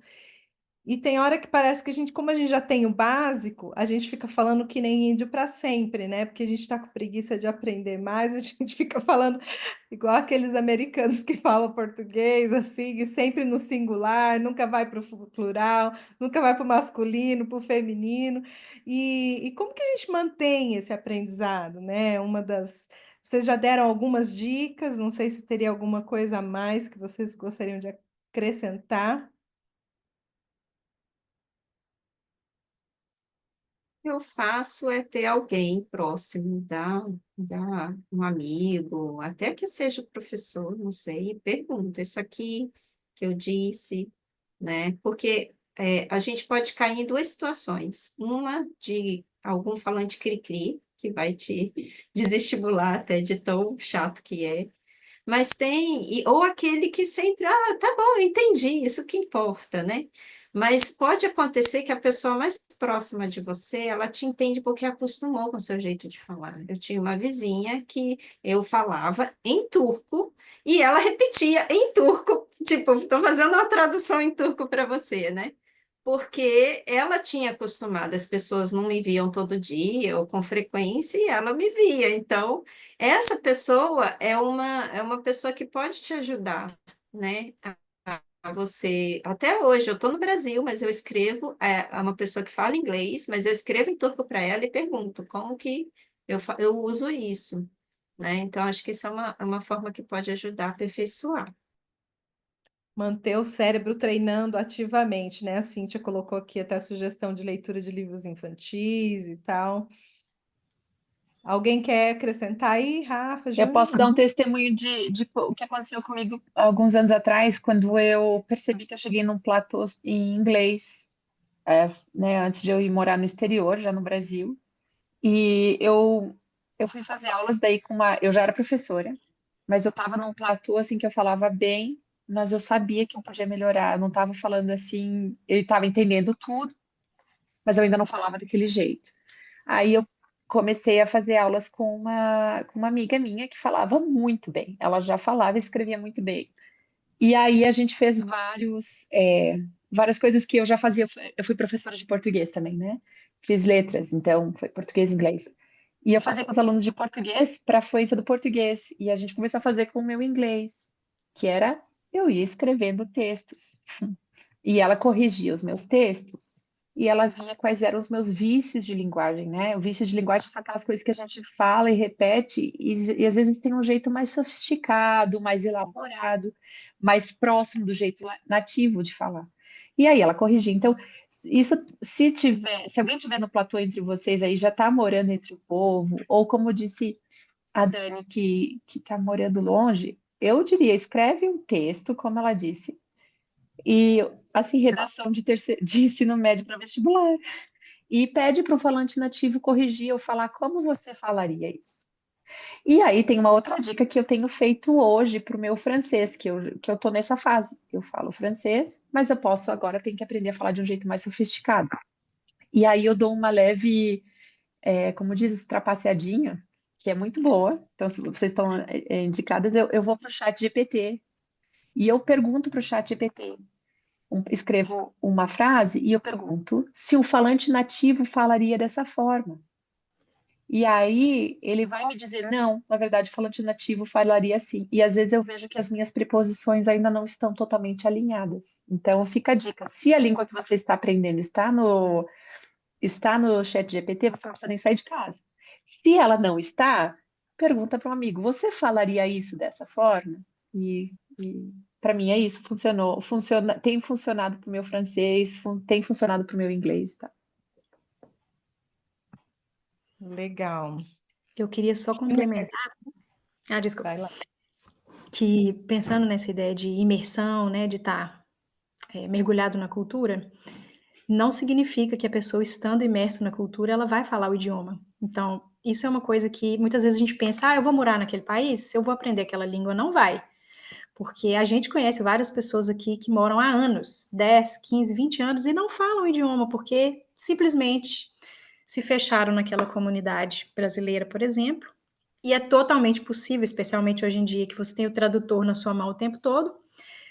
E tem hora que parece que a gente, como a gente já tem o básico, a gente fica falando que nem índio para sempre, né? Porque a gente está com preguiça de aprender mais, a gente fica falando igual aqueles americanos que falam português, assim, e sempre no singular, nunca vai para o plural, nunca vai para o masculino, para o feminino. E como que a gente mantém esse aprendizado, né? Vocês já deram algumas dicas, não sei se teria alguma coisa a mais que vocês gostariam de acrescentar. Eu faço é ter alguém próximo, um amigo, até que seja professor, não sei, e pergunta isso aqui que eu disse, né? Porque a gente pode cair em duas situações. Uma de algum falante cri-cri, que vai te desestimular até de tão chato que é. Mas ou aquele que sempre, ah, tá bom, entendi, isso que importa, né? Mas pode acontecer que a pessoa mais próxima de você, ela te entende porque acostumou com o seu jeito de falar. Eu tinha uma vizinha que eu falava em turco e ela repetia em turco, tipo, estou fazendo uma tradução em turco para você, né? Porque ela tinha acostumado, as pessoas não me viam todo dia ou com frequência e ela me via. Então, essa pessoa é uma pessoa que pode te ajudar, né? A você. Até hoje, eu estou no Brasil, mas eu escrevo, é uma pessoa que fala inglês, mas eu escrevo em turco para ela e pergunto como que eu uso isso, né? Então, acho que isso é uma forma que pode ajudar a aperfeiçoar. Manter o cérebro treinando ativamente, né? A Cíntia colocou aqui até a sugestão de leitura de livros infantis e tal. Alguém quer acrescentar aí, Rafa, Eu Júnior? posso dar um testemunho de o que aconteceu comigo alguns anos atrás, quando eu percebi que eu cheguei num platô em inglês, né, antes de eu ir morar no exterior, já no Brasil. E eu fui fazer aulas daí com uma. Eu já era professora, mas eu estava num platô assim que eu falava bem, mas eu sabia que eu podia melhorar. Eu não estava falando assim, ele estava entendendo tudo, mas eu ainda não falava daquele jeito. Aí eu comecei a fazer aulas com uma amiga minha que falava muito bem. Ela já falava e escrevia muito bem. E aí a gente fez várias coisas que eu já fazia. Eu fui professora de português também, né? Fiz letras, então foi português e inglês. E eu fazia com os alunos de português para a fluência do português. E a gente começou a fazer com o meu inglês, que era eu ia escrevendo textos. E ela corrigia os meus textos. E ela via quais eram os meus vícios de linguagem, né? O vício de linguagem são aquelas coisas que a gente fala e repete, e às vezes tem um jeito mais sofisticado, mais elaborado, mais próximo do jeito nativo de falar. E aí ela corrigia. Então, isso, se alguém tiver no platô entre vocês aí, já está morando entre o povo, ou como disse a Dani, que está morando longe, eu diria, escreve um texto, como ela disse, e assim, redação de ensino médio para vestibular. E pede para o falante nativo corrigir ou falar como você falaria isso. E aí tem uma outra dica que eu tenho feito hoje para o meu francês, que eu tô nessa fase. Eu falo francês, mas eu posso agora, tenho que aprender a falar de um jeito mais sofisticado. E aí eu dou uma leve, como diz, trapaceadinha, que é muito boa. Então, se vocês estão indicadas, eu vou para o chat GPT e eu pergunto para o chat GPT, escrevo uma frase e eu pergunto se o falante nativo falaria dessa forma. E aí ele vai me dizer, não, na verdade, o falante nativo falaria assim. E às vezes eu vejo que as minhas preposições ainda não estão totalmente alinhadas. Então fica a dica, se a língua que você está aprendendo está no chat GPT, você não precisa nem sair de casa. Se ela não está, pergunta para um amigo, você falaria isso dessa forma? E para mim é isso, tem funcionado para o meu francês, tem funcionado para o meu inglês, tá? Legal. Eu queria só complementar. Desculpa. Vai lá. Que pensando nessa ideia de imersão, né, de estar mergulhado na cultura, não significa que a pessoa estando imersa na cultura, ela vai falar o idioma. Então, isso é uma coisa que muitas vezes a gente pensa, eu vou morar naquele país, eu vou aprender aquela língua, não vai. Porque a gente conhece várias pessoas aqui que moram há anos, 10, 15, 20 anos, e não falam o idioma, porque simplesmente se fecharam naquela comunidade brasileira, por exemplo, e é totalmente possível, especialmente hoje em dia, que você tem o tradutor na sua mão o tempo todo.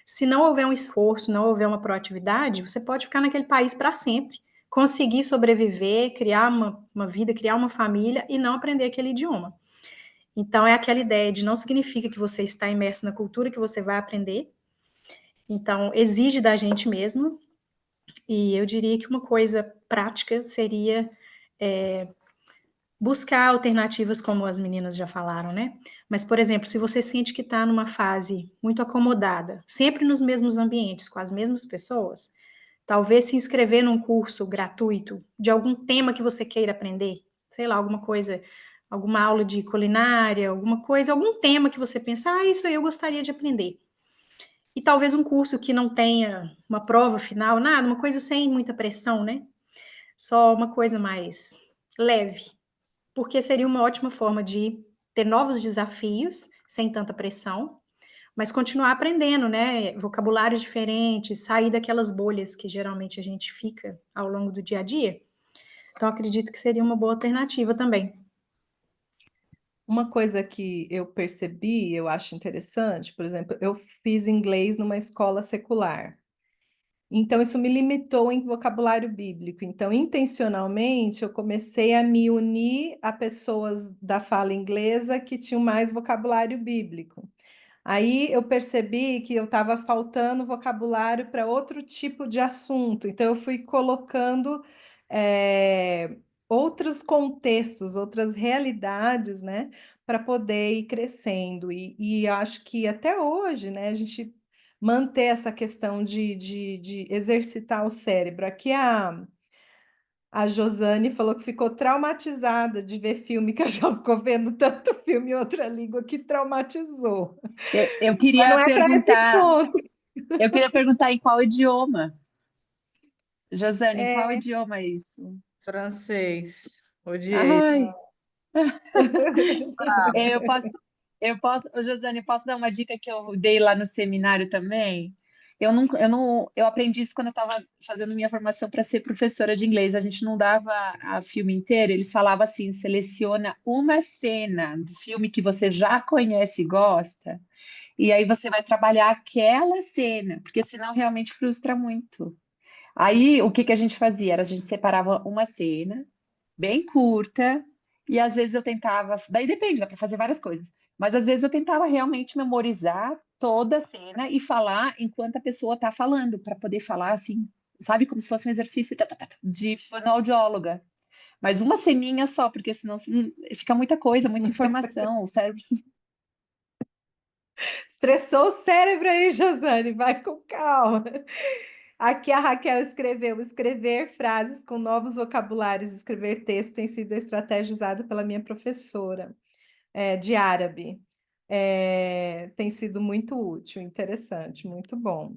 Se não houver um esforço, não houver uma proatividade, você pode ficar naquele país para sempre, conseguir sobreviver, criar uma vida, criar uma família e não aprender aquele idioma. Então, é aquela ideia de não significa que você está imerso na cultura que você vai aprender. Então, exige da gente mesmo. E eu diria que uma coisa prática seria buscar alternativas, como as meninas já falaram, né? Mas, por exemplo, se você sente que está numa fase muito acomodada, sempre nos mesmos ambientes, com as mesmas pessoas, talvez se inscrever num curso gratuito de algum tema que você queira aprender, sei lá, alguma coisa, alguma aula de culinária, alguma coisa, algum tema que você pensa, isso aí eu gostaria de aprender. E talvez um curso que não tenha uma prova final, nada, uma coisa sem muita pressão, né? Só uma coisa mais leve, porque seria uma ótima forma de ter novos desafios sem tanta pressão, mas continuar aprendendo, né? Vocabulários diferentes, sair daquelas bolhas que geralmente a gente fica ao longo do dia a dia. Então, acredito que seria uma boa alternativa também. Uma coisa que eu percebi, eu acho interessante, por exemplo, eu fiz inglês numa escola secular. Então, isso me limitou em vocabulário bíblico. Então, intencionalmente, eu comecei a me unir a pessoas da fala inglesa que tinham mais vocabulário bíblico. Aí eu percebi que eu estava faltando vocabulário para outro tipo de assunto. Então, eu fui colocando outros contextos, outras realidades, né, para poder ir crescendo. E acho que até hoje, né, a gente manter essa questão de exercitar o cérebro. Aqui A Josane falou que ficou traumatizada de ver filme, que já ficou vendo tanto filme em outra língua que traumatizou. Eu Mas queria não é para esse perguntar, ponto. eu queria perguntar em qual idioma? Josane, em É qual idioma é isso? Francês. Odiei. Ai, Bravo. Ô, Josane, posso dar uma dica que eu dei lá no seminário também? Eu aprendi isso quando eu estava fazendo minha formação para ser professora de inglês. A gente não dava a filme inteiro, eles falavam assim: seleciona uma cena do filme que você já conhece e gosta, e aí você vai trabalhar aquela cena, porque senão realmente frustra muito. Aí o que que a gente fazia? Era a gente separava uma cena bem curta, e às vezes eu tentava, daí depende, dá para fazer várias coisas, mas às vezes eu tentava realmente memorizar toda a cena e falar enquanto a pessoa está falando, para poder falar assim, sabe, como se fosse um exercício de fonoaudióloga. Mas uma ceninha só, porque senão fica muita coisa, muita informação, o cérebro. Estressou o cérebro aí, Josane, vai com calma. Aqui a Raquel escreveu: escrever frases com novos vocabulários, escrever texto tem sido a estratégia usada pela minha professora de árabe. Tem sido muito útil, interessante, muito bom.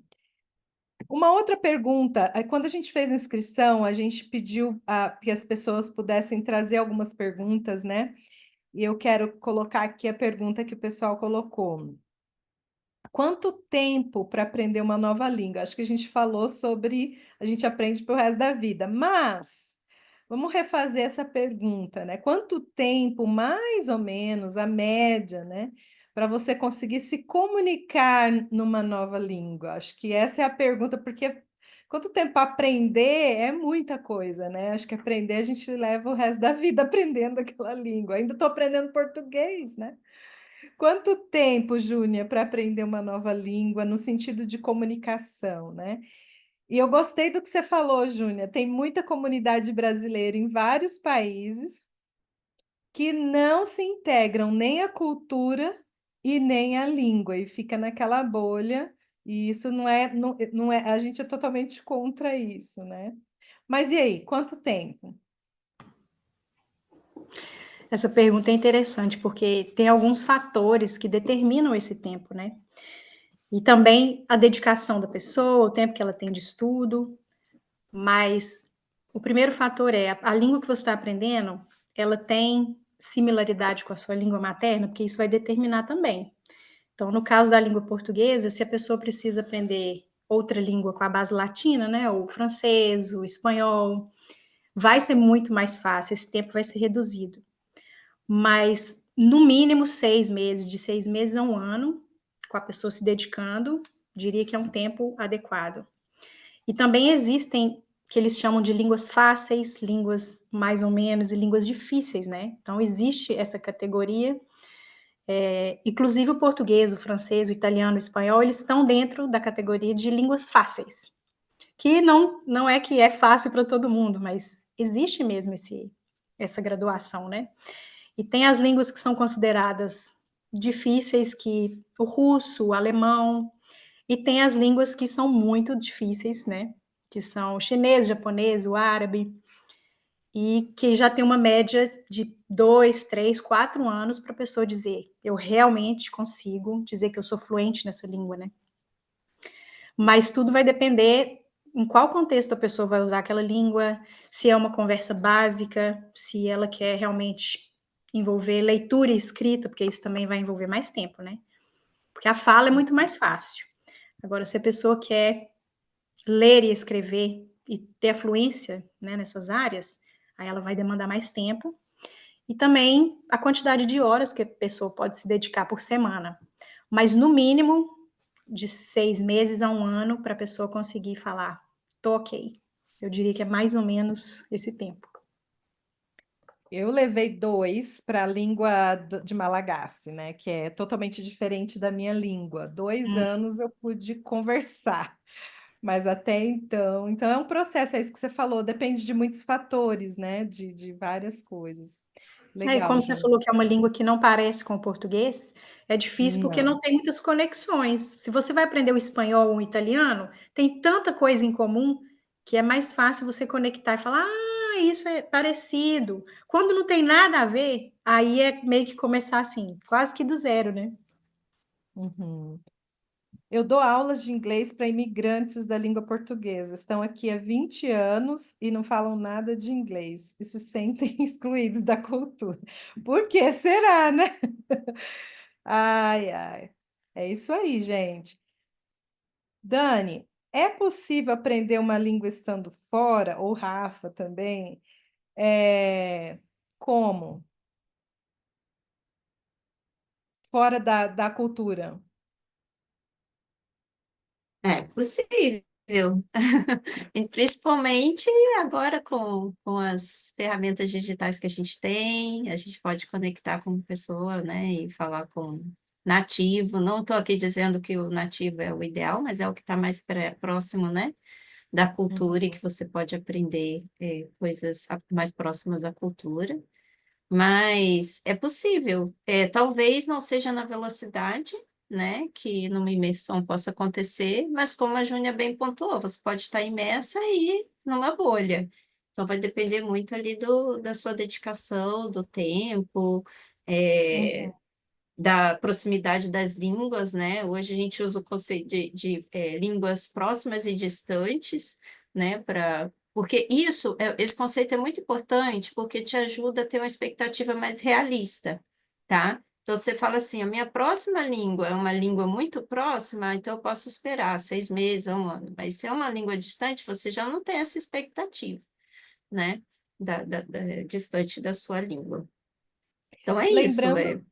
Uma outra pergunta, quando a gente fez a inscrição, a gente pediu que as pessoas pudessem trazer algumas perguntas, né? E eu quero colocar aqui a pergunta que o pessoal colocou. Quanto tempo para aprender uma nova língua? Acho que a gente falou sobre a gente aprende para o resto da vida, mas vamos refazer essa pergunta, né? Quanto tempo, mais ou menos, a média, né, para você conseguir se comunicar numa nova língua? Acho que essa é a pergunta, porque quanto tempo para aprender é muita coisa, né? Acho que aprender a gente leva o resto da vida aprendendo aquela língua. Ainda estou aprendendo português, né? Quanto tempo, Júnia, para aprender uma nova língua no sentido de comunicação, né? E eu gostei do que você falou, Júnia. Tem muita comunidade brasileira em vários países que não se integram nem à cultura e nem à língua, e fica naquela bolha, e isso não é, a gente é totalmente contra isso, né? Mas e aí, quanto tempo? Essa pergunta é interessante, porque tem alguns fatores que determinam esse tempo, né? E também a dedicação da pessoa, o tempo que ela tem de estudo, mas o primeiro fator é a língua que você está aprendendo, ela tem similaridade com a sua língua materna, porque isso vai determinar também. Então, no caso da língua portuguesa, se a pessoa precisa aprender outra língua com a base latina, né, o francês, o espanhol, vai ser muito mais fácil, esse tempo vai ser reduzido. Mas, no mínimo, 6 meses, de 6 meses a 1 ano, com a pessoa se dedicando, diria que é um tempo adequado. E também existem que eles chamam de línguas fáceis, línguas mais ou menos e línguas difíceis, né? Então, existe essa categoria. Inclusive o português, o francês, o italiano, o espanhol, eles estão dentro da categoria de línguas fáceis, que não é que é fácil para todo mundo, mas existe mesmo essa graduação, né? E tem as línguas que são consideradas difíceis, que o russo, o alemão, e tem as línguas que são muito difíceis, né? Que são o chinês, o japonês, o árabe, e que já tem uma média de 2, 3, 4 anos para a pessoa dizer, eu realmente consigo dizer que eu sou fluente nessa língua, né? Mas tudo vai depender em qual contexto a pessoa vai usar aquela língua, se é uma conversa básica, se ela quer realmente envolver leitura e escrita, porque isso também vai envolver mais tempo, né? Porque a fala é muito mais fácil. Agora, se a pessoa quer ler e escrever e ter a fluência, né, nessas áreas, aí ela vai demandar mais tempo. E também a quantidade de horas que a pessoa pode se dedicar por semana. Mas, no mínimo, de 6 meses a 1 ano para a pessoa conseguir falar, tô ok. Eu diria que é mais ou menos esse tempo. Eu levei 2 para a língua de Malagasy, né? Que é totalmente diferente da minha língua. 2 anos eu pude conversar, mas até então é um processo, é isso que você falou, depende de muitos fatores, né? De várias coisas. E Legal, como você Júnior. falou que é uma língua que não parece com o português, é difícil porque Não. não tem muitas conexões. Se você vai aprender o espanhol ou o italiano, tem tanta coisa em comum que é mais fácil você conectar e falar, isso é parecido. Quando não tem nada a ver, aí é meio que começar assim, quase que do zero, né? Uhum. Eu dou aulas de inglês para imigrantes da língua portuguesa. Estão aqui há 20 anos e não falam nada de inglês e se sentem excluídos da cultura. Por que será, né? Ai, ai. É isso aí, gente. Dani, é possível aprender uma língua estando fora, ou Rafa também? É... Como? Fora da cultura. É possível. E principalmente agora com as ferramentas digitais que a gente pode conectar com pessoa, né, e falar com nativo. Não estou aqui dizendo que o nativo é o ideal, mas é o que está mais próximo, né, da cultura e Uhum. que você pode aprender coisas mais próximas à cultura. Mas é possível. Talvez não seja na velocidade, né, que numa imersão possa acontecer, mas como a Júnia bem pontuou, você pode estar imersa aí numa bolha. Então vai depender muito ali da sua dedicação, do tempo, Uhum. é, da proximidade das línguas, né? Hoje a gente usa o conceito de línguas próximas e distantes, né? Porque esse conceito é muito importante porque te ajuda a ter uma expectativa mais realista, tá? Então você fala assim, a minha próxima língua é uma língua muito próxima, então eu posso esperar 6 meses, 1 ano. Mas se é uma língua distante, você já não tem essa expectativa, né? Distante da sua língua. Então é isso, Lembrando,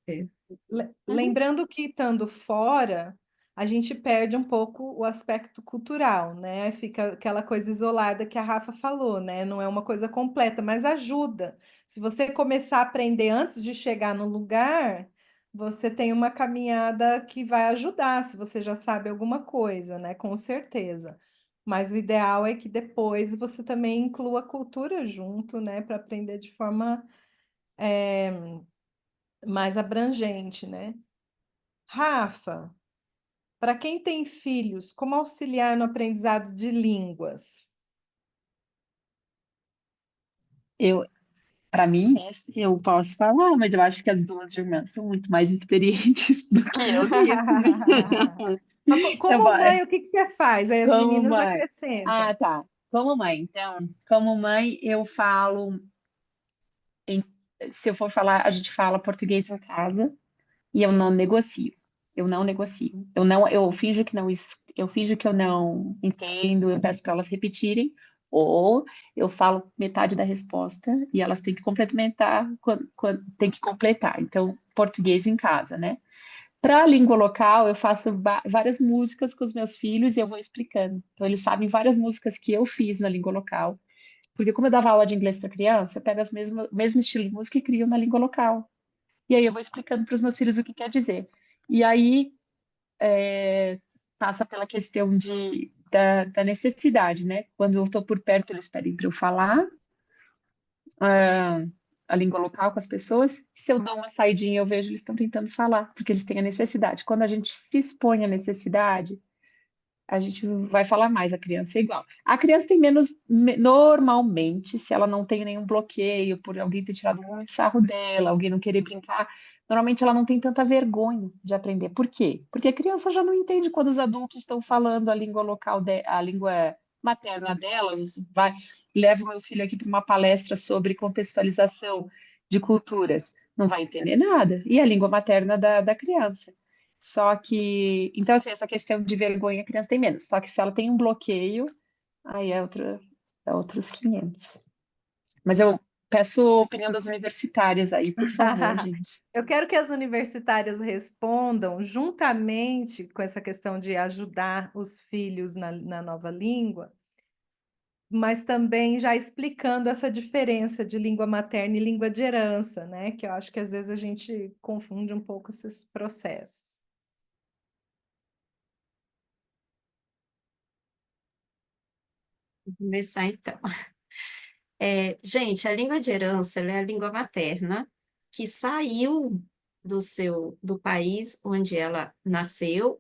Uhum. lembrando que estando fora, a gente perde um pouco o aspecto cultural, né? Fica aquela coisa isolada que a Rafa falou, né? Não é uma coisa completa, mas ajuda. Se você começar a aprender antes de chegar no lugar, você tem uma caminhada que vai ajudar, se você já sabe alguma coisa, né? Com certeza. Mas o ideal é que depois você também inclua a cultura junto, né? Para aprender de forma mais abrangente, né? Rafa, para quem tem filhos, como auxiliar no aprendizado de línguas? Eu, para mim, eu posso falar, mas eu acho que as duas irmãs são muito mais experientes do que eu nisso. Mas Eu, como mãe, o que que você faz? Aí as como meninas mãe. acrescentam. Ah, tá. Como mãe, então, como mãe, eu falo, em- se eu for falar, a gente fala português em casa e eu não negocio. Eu não negocio. Eu finjo que não, eu finjo que eu não entendo, eu peço para elas repetirem, ou eu falo metade da resposta e elas têm que complementar quando tem que completar. Então, português em casa, né? Para a língua local, eu faço várias músicas com os meus filhos e eu vou explicando. Então, eles sabem várias músicas que eu fiz na língua local. Porque como eu dava aula de inglês para criança, eu pego o mesmo estilo de música e crio na língua local. E aí eu vou explicando para os meus filhos o que quer dizer. E aí passa pela questão da necessidade, né? Quando eu estou por perto, eles pedem para eu falar a língua local com as pessoas. Se eu dou uma saidinha, eu vejo eles estão tentando falar, porque eles têm a necessidade. Quando a gente expõe a necessidade, a gente vai falar mais, a criança é igual. A criança tem menos, normalmente, se ela não tem nenhum bloqueio por alguém ter tirado um sarro dela, alguém não querer brincar, normalmente ela não tem tanta vergonha de aprender. Por quê? Porque a criança já não entende quando os adultos estão falando a língua local, a língua materna dela. Levo meu filho aqui para uma palestra sobre contextualização de culturas. Não vai entender nada. E a língua materna da criança. Só que, então, assim, essa questão de vergonha a criança tem menos. Só que se ela tem um bloqueio, aí é outros 500. Mas eu peço a opinião das universitárias aí, por favor, gente. Eu quero que as universitárias respondam juntamente com essa questão de ajudar os filhos na nova língua, mas também já explicando essa diferença de língua materna e língua de herança, né? Que eu acho que às vezes a gente confunde um pouco esses processos. Vou começar então. Gente, a língua de herança, ela é a língua materna que saiu do país onde ela nasceu,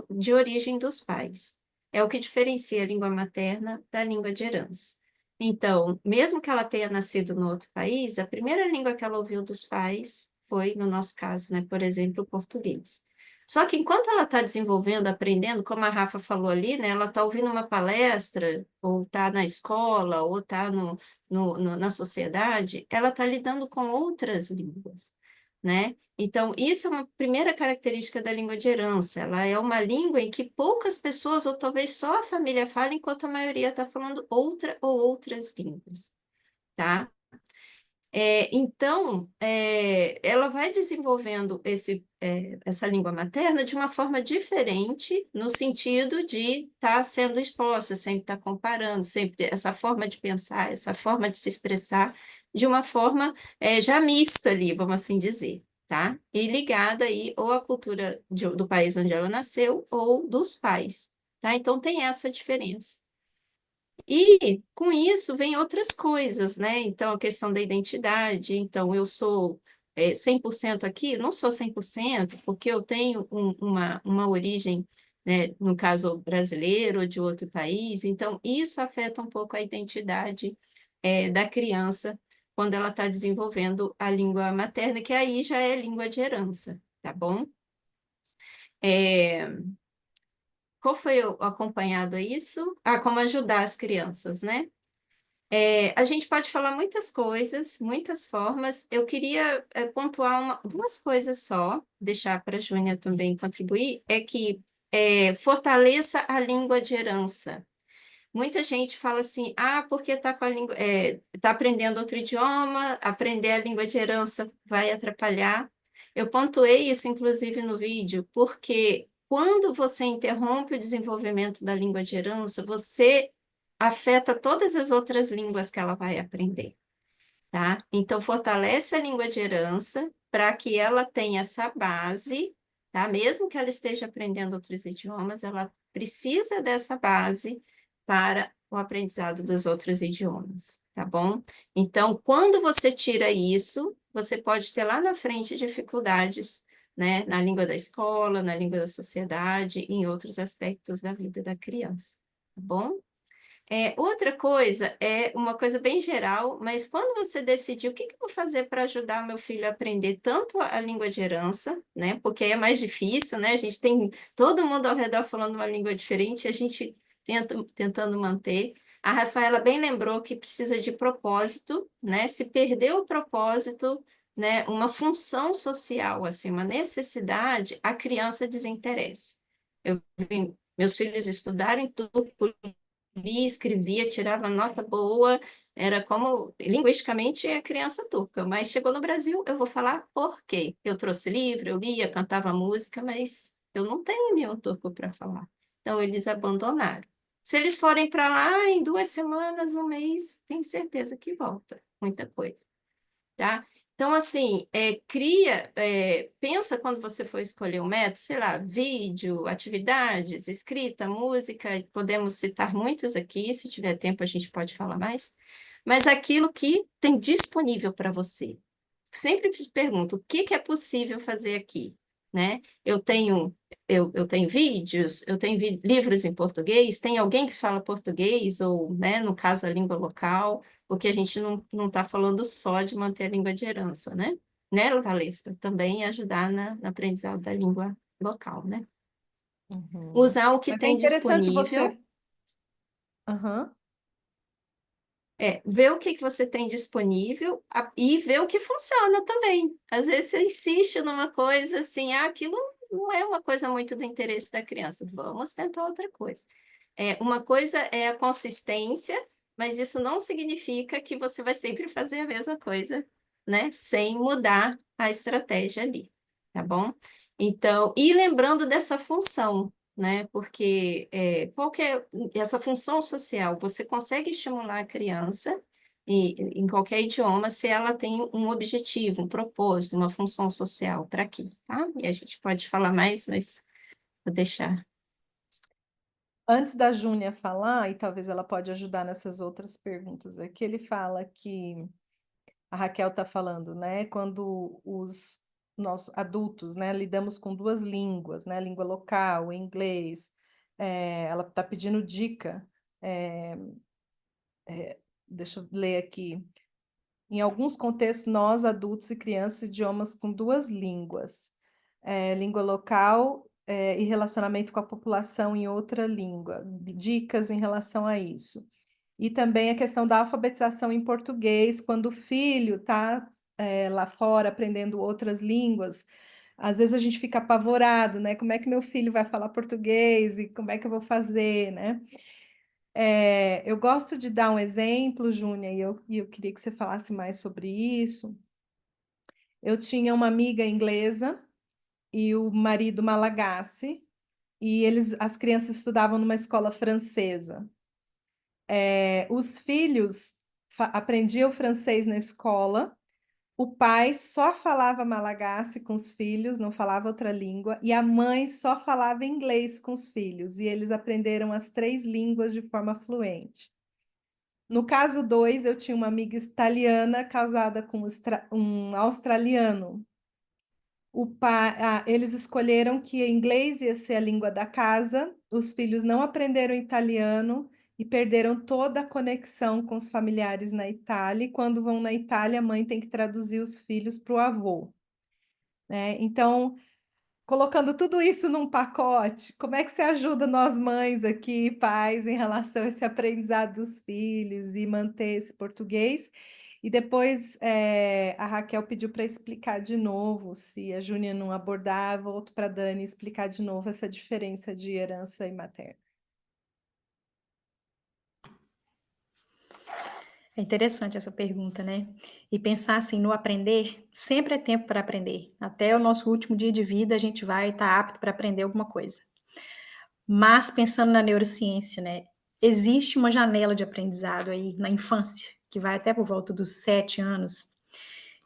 de origem dos pais. É o que diferencia a língua materna da língua de herança. Então, mesmo que ela tenha nascido no outro país, a primeira língua que ela ouviu dos pais foi, no nosso caso, né, por exemplo, o português. Só que enquanto ela está desenvolvendo, aprendendo, como a Rafa falou ali, né, ela está ouvindo uma palestra, ou está na escola, ou está na sociedade, ela está lidando com outras línguas, né? Então, isso é uma primeira característica da língua de herança. Ela é uma língua em que poucas pessoas, ou talvez só a família fala, enquanto a maioria está falando outra ou outras línguas, tá? Então, ela vai desenvolvendo essa língua materna de uma forma diferente, no sentido de estar sendo exposta, sempre estar comparando, sempre essa forma de pensar, essa forma de se expressar, de uma forma já mista ali, vamos assim dizer, tá? E ligada aí ou à cultura do país onde ela nasceu ou dos pais, tá? Então, tem essa diferença. E com isso vem outras coisas, né? Então, a questão da identidade. Então, eu sou 100% aqui? Não sou 100%, porque eu tenho uma origem, né, no caso brasileiro ou de outro país. Então, isso afeta um pouco a identidade da criança quando ela está desenvolvendo a língua materna, que aí já é língua de herança, tá bom? É, qual foi o acompanhado a isso? Ah, como ajudar as crianças, né? A gente pode falar muitas coisas, muitas formas. Eu queria pontuar duas coisas só, deixar para a Júnia também contribuir, é que fortaleça a língua de herança. Muita gente fala assim, porque está com a língua, tá aprendendo outro idioma, aprender a língua de herança vai atrapalhar. Eu pontuei isso, inclusive, no vídeo, porque quando você interrompe o desenvolvimento da língua de herança, você afeta todas as outras línguas que ela vai aprender, tá? Então, fortalece a língua de herança para que ela tenha essa base, tá? Mesmo que ela esteja aprendendo outros idiomas, ela precisa dessa base para o aprendizado dos outros idiomas, tá bom? Então, quando você tira isso, você pode ter lá na frente dificuldades, né? Na língua da escola, na língua da sociedade, em outros aspectos da vida da criança, tá bom? Outra coisa é uma coisa bem geral, mas quando você decidir o que eu vou fazer para ajudar meu filho a aprender tanto a língua de herança, né? Porque é mais difícil, né? A gente tem todo mundo ao redor falando uma língua diferente, a gente tentando manter. A Rafaela bem lembrou que precisa de propósito, né? Se perder o propósito, né? Uma função social, assim, uma necessidade, a criança desinteressa. Eu vi meus filhos estudarem turco, lia, escrevia, tirava nota boa, era como, linguisticamente, é criança turca, mas chegou no Brasil, eu vou falar por quê. Eu trouxe livro, eu lia, cantava música, mas eu não tenho nenhum turco para falar. Então, eles abandonaram. Se eles forem para lá, em 2 semanas, um mês, tenho certeza que volta. Muita coisa, tá? Então, assim, pensa quando você for escolher um método, sei lá, vídeo, atividades, escrita, música, e podemos citar muitos aqui, se tiver tempo a gente pode falar mais, mas aquilo que tem disponível para você. Sempre te pergunto, o que que é possível fazer aqui, né? Eu tenho vídeos, eu tenho livros em português, tem alguém que fala português, ou, né, no caso, a língua local, porque a gente não está falando só de manter a língua de herança, né? Né, Valesca? Também ajudar no aprendizado da língua local, né? Uhum. Usar o que Mas é tem interessante disponível. você. Aham. Ver o que que você tem disponível e ver o que funciona também. Às vezes você insiste numa coisa assim, aquilo não é uma coisa muito do interesse da criança, vamos tentar outra coisa. Uma coisa é a consistência, mas isso não significa que você vai sempre fazer a mesma coisa, né? Sem mudar a estratégia ali, tá bom? Então, e lembrando dessa função, né? Porque qual que é essa função social? Você consegue estimular a criança em qualquer idioma se ela tem um objetivo, um propósito, uma função social para aqui, tá? E a gente pode falar mais, mas vou deixar. Antes da Júnia falar, e talvez ela pode ajudar nessas outras perguntas aqui, ele fala que a Raquel está falando, né? Quando os nossos adultos, né, lidamos com duas línguas, né? Língua local, inglês, ela está pedindo dica deixa eu ler aqui. Em alguns contextos, nós, adultos e crianças, idiomas com duas línguas, língua local e relacionamento com a população em outra língua, dicas em relação a isso. E também a questão da alfabetização em português, quando o filho está lá fora aprendendo outras línguas, às vezes a gente fica apavorado, né? Como é que meu filho vai falar português e como é que eu vou fazer, né? Eu gosto de dar um exemplo, Júnia, e eu queria que você falasse mais sobre isso. Eu tinha uma amiga inglesa e o marido malagasse, e as crianças estudavam numa escola francesa. Os filhos aprendiam francês na escola, o pai só falava malagasy com os filhos, não falava outra língua, e a mãe só falava inglês com os filhos, e eles aprenderam as 3 línguas de forma fluente. No caso 2, eu tinha uma amiga italiana casada com um australiano. Eles escolheram que inglês ia ser a língua da casa, os filhos não aprenderam italiano e perderam toda a conexão com os familiares na Itália, e quando vão na Itália, a mãe tem que traduzir os filhos para o avô, né? Então, colocando tudo isso num pacote, como é que você ajuda nós mães aqui, pais, em relação a esse aprendizado dos filhos e manter esse português? E depois a Raquel pediu para explicar de novo, se a Júnia não abordar, volto para a Dani explicar de novo essa diferença de herança e materna. É interessante essa pergunta, né? E pensar assim, no aprender, sempre é tempo para aprender. Até o nosso último dia de vida, a gente vai estar apto para aprender alguma coisa. Mas pensando na neurociência, né? Existe uma janela de aprendizado aí na infância, que vai até por volta dos 7 anos,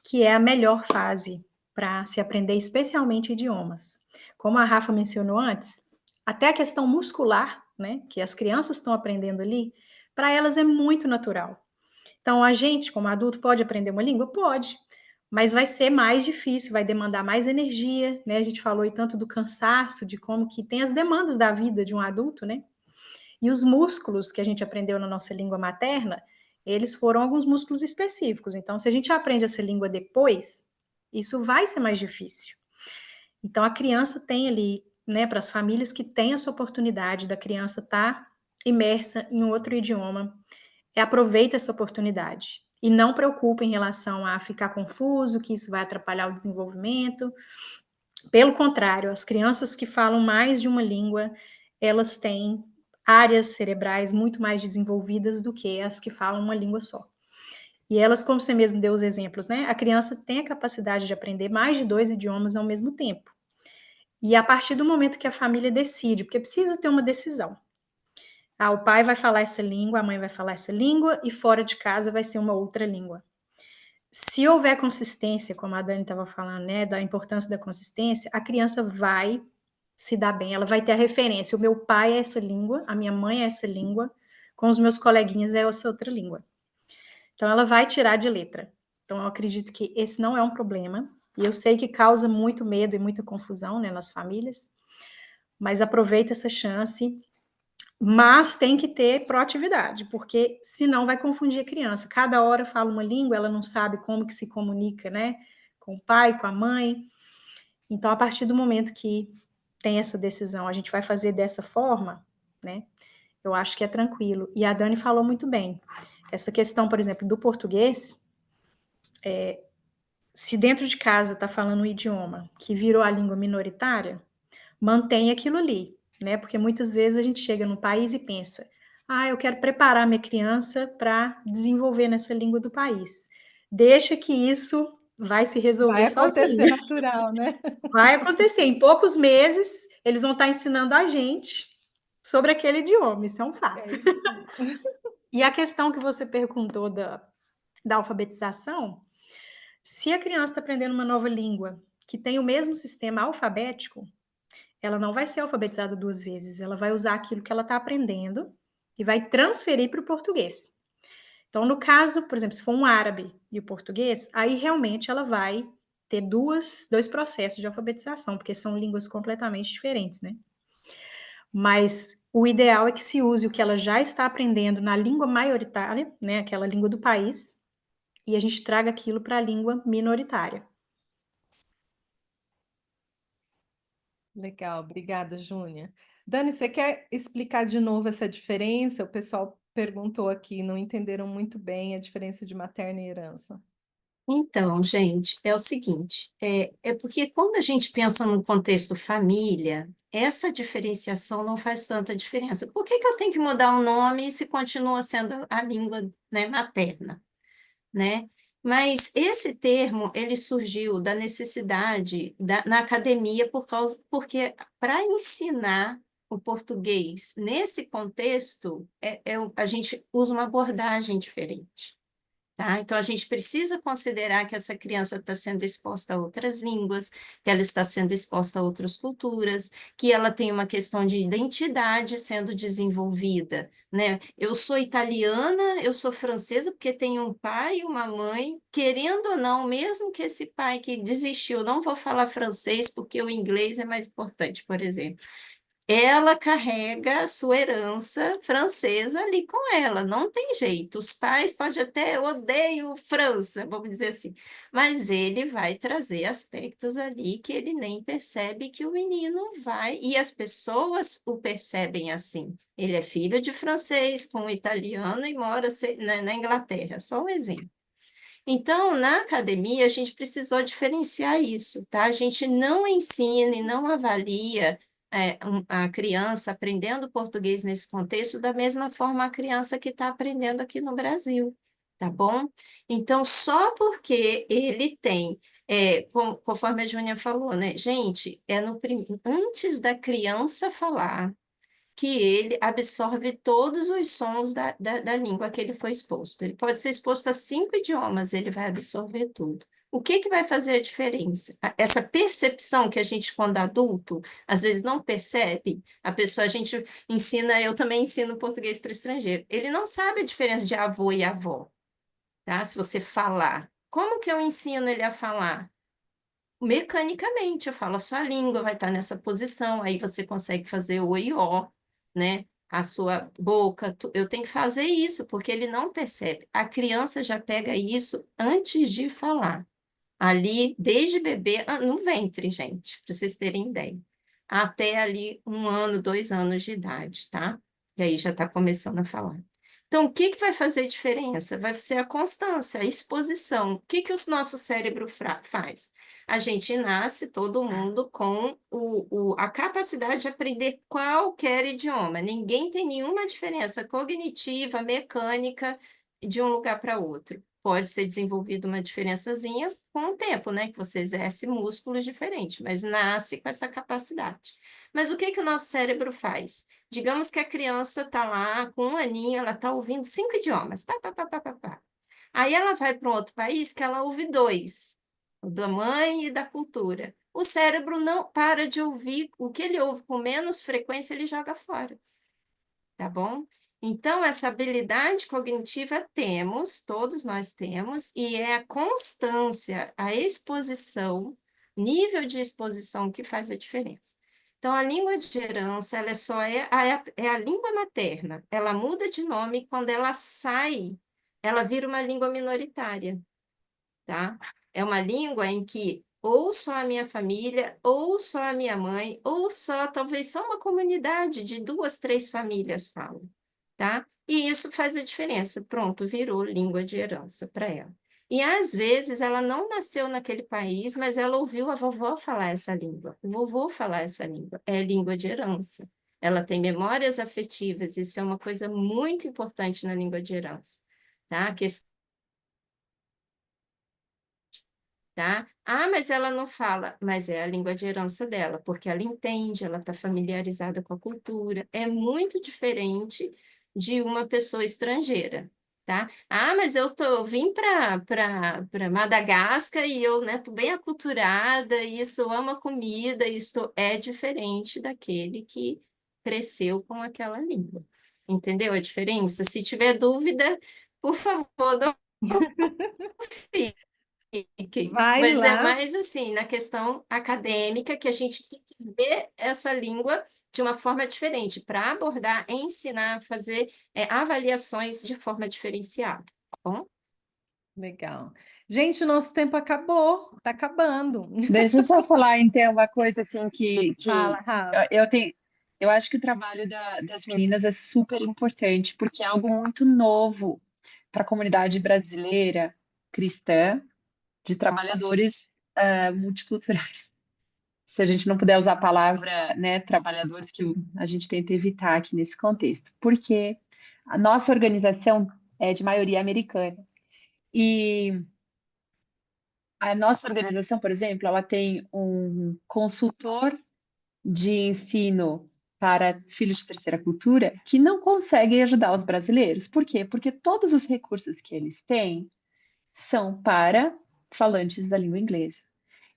que é a melhor fase para se aprender, especialmente idiomas. Como a Rafa mencionou antes, até a questão muscular, né? Que as crianças estão aprendendo ali, para elas é muito natural. Então, a gente, como adulto, pode aprender uma língua? Pode, mas vai ser mais difícil, vai demandar mais energia, né? A gente falou aí tanto do cansaço, de como que tem as demandas da vida de um adulto, né? E os músculos que a gente aprendeu na nossa língua materna, eles foram alguns músculos específicos. Então, se a gente aprende essa língua depois, isso vai ser mais difícil. Então, a criança tem ali, né, para as famílias que têm essa oportunidade da criança estar imersa em outro idioma, aproveita essa oportunidade e não preocupa em relação a ficar confuso, que isso vai atrapalhar o desenvolvimento. Pelo contrário, as crianças que falam mais de uma língua, elas têm áreas cerebrais muito mais desenvolvidas do que as que falam uma língua só. E elas, como você mesmo deu os exemplos, né? A criança tem a capacidade de aprender mais de 2 idiomas ao mesmo tempo. E a partir do momento que a família decide, porque precisa ter uma decisão. O pai vai falar essa língua, a mãe vai falar essa língua, e fora de casa vai ser uma outra língua. Se houver consistência, como a Dani estava falando, né, da importância da consistência, a criança vai se dar bem, ela vai ter a referência. O meu pai é essa língua, a minha mãe é essa língua, com os meus coleguinhas é essa outra língua. Então, ela vai tirar de letra. Então, eu acredito que esse não é um problema, e eu sei que causa muito medo e muita confusão, né, nas famílias, mas aproveita essa chance. Mas tem que ter proatividade, porque senão vai confundir a criança. Cada hora fala uma língua, ela não sabe como que se comunica, né? Com o pai, com a mãe. Então, a partir do momento que tem essa decisão, a gente vai fazer dessa forma, né? Eu acho que é tranquilo. E a Dani falou muito bem. Essa questão, por exemplo, do português, se dentro de casa está falando um idioma que virou a língua minoritária, mantém aquilo ali, né? Porque muitas vezes a gente chega no país e pensa, eu quero preparar minha criança para desenvolver nessa língua do país. Deixa que isso vai se resolver sozinho. Vai acontecer natural, né? Vai acontecer. Em poucos meses, eles vão estar ensinando a gente sobre aquele idioma, isso é um fato. É isso mesmo. E a questão que você perguntou da alfabetização, se a criança está aprendendo uma nova língua que tem o mesmo sistema alfabético, ela não vai ser alfabetizada 2 vezes, ela vai usar aquilo que ela está aprendendo e vai transferir para o português. Então, no caso, por exemplo, se for um árabe e o português, aí realmente ela vai ter dois processos de alfabetização, porque são línguas completamente diferentes, né? Mas o ideal é que se use o que ela já está aprendendo na língua maioritária, né, aquela língua do país, e a gente traga aquilo para a língua minoritária. Legal, obrigada, Júnia. Dani, você quer explicar de novo essa diferença? O pessoal perguntou aqui, não entenderam muito bem a diferença de materna e herança. Então, gente, é o seguinte, é porque quando a gente pensa no contexto família, essa diferenciação não faz tanta diferença. Por que que eu tenho que mudar o nome se continua sendo a língua, né, materna, né? Mas esse termo, ele surgiu da necessidade na academia porque para ensinar o português nesse contexto, a gente usa uma abordagem diferente. Tá? Então, a gente precisa considerar que essa criança está sendo exposta a outras línguas, que ela está sendo exposta a outras culturas, que ela tem uma questão de identidade sendo desenvolvida, né? Eu sou italiana, eu sou francesa, porque tenho um pai e uma mãe, querendo ou não, mesmo que esse pai que desistiu, não vou falar francês porque o inglês é mais importante, por exemplo. Ela carrega a sua herança francesa ali com ela, não tem jeito. Os pais podem até odeiam França, vamos dizer assim, mas ele vai trazer aspectos ali que ele nem percebe que o menino vai, e as pessoas o percebem assim. Ele é filho de francês com italiano e mora na Inglaterra, só um exemplo. Então, na academia, a gente precisou diferenciar isso, tá? A gente não ensina e não avalia a criança aprendendo português nesse contexto da mesma forma a criança que está aprendendo aqui no Brasil, tá bom? Então, só porque ele tem, conforme a Júnia falou, né? Gente, antes da criança falar, que ele absorve todos os sons da língua que ele foi exposto. Ele pode ser exposto a 5 idiomas, ele vai absorver tudo. O que que vai fazer a diferença? Essa percepção que a gente, quando adulto, às vezes não percebe, a gente ensina, eu também ensino português para estrangeiro. Ele não sabe a diferença de avô e avó, tá? Se você falar. Como que eu ensino ele a falar? Mecanicamente, eu falo a sua língua vai estar nessa posição, aí você consegue fazer o e ó, né? A sua boca, eu tenho que fazer isso, porque ele não percebe. A criança já pega isso antes de falar. Ali, desde bebê, no ventre, gente, para vocês terem ideia. Até ali 1 ano, 2 anos de idade, tá? E aí já está começando a falar. Então, o que que vai fazer diferença? Vai ser a constância, a exposição. O que que o nosso cérebro faz? A gente nasce, todo mundo, com a capacidade de aprender qualquer idioma. Ninguém tem nenhuma diferença cognitiva, mecânica, de um lugar para outro. Pode ser desenvolvida uma diferençazinha com o tempo, né? Que você exerce músculos diferentes, mas nasce com essa capacidade. Mas o que que o nosso cérebro faz? Digamos que a criança está lá com 1 aninho, ela está ouvindo 5 idiomas. Pá, pá, pá, pá, pá, pá. Aí ela vai para um outro país que ela ouve 2, o da mãe e da cultura. O cérebro não para de ouvir, o que ele ouve com menos frequência, ele joga fora, tá bom? Então, essa habilidade cognitiva temos, todos nós temos, e é a constância, a exposição, nível de exposição que faz a diferença. Então, a língua de herança, ela só é a língua materna. Ela muda de nome quando ela sai, ela vira uma língua minoritária, tá? É uma língua em que ou só a minha família, ou só a minha mãe, ou só, talvez só uma comunidade de 2, 3 famílias falam, tá? E isso faz a diferença. Pronto, virou língua de herança para ela. E às vezes ela não nasceu naquele país, mas ela ouviu a vovó falar essa língua, o vovô falar essa língua. É língua de herança. Ela tem memórias afetivas, isso é uma coisa muito importante na língua de herança, tá? Tá? Ah, mas ela não fala, mas é a língua de herança dela, porque ela entende, ela está familiarizada com a cultura. É muito diferente de uma pessoa estrangeira, tá? Ah, mas eu vim para Madagascar e eu, né, tô bem aculturada, e isso ama comida, isso é diferente daquele que cresceu com aquela língua. Entendeu a diferença? Se tiver dúvida, por favor, não fique. Vai Mas é lá. mais assim, na questão acadêmica, que a gente tem que ver essa língua de uma forma diferente, para abordar, ensinar, fazer avaliações de forma diferenciada, tá bom? Legal. Gente, o nosso tempo acabou, tá acabando. Deixa eu só falar, então, uma coisa assim Fala, que Rafa. eu tenho. Eu acho que o trabalho das meninas é super importante, porque é algo muito novo para a comunidade brasileira, cristã, de trabalhadores multiculturais. Se a gente não puder usar a palavra, né, trabalhadores, que a gente tenta evitar aqui nesse contexto, porque a nossa organização é de maioria americana. E a nossa organização, por exemplo, ela tem um consultor de ensino para filhos de terceira cultura que não consegue ajudar os brasileiros. Por quê? Porque todos os recursos que eles têm são para falantes da língua inglesa.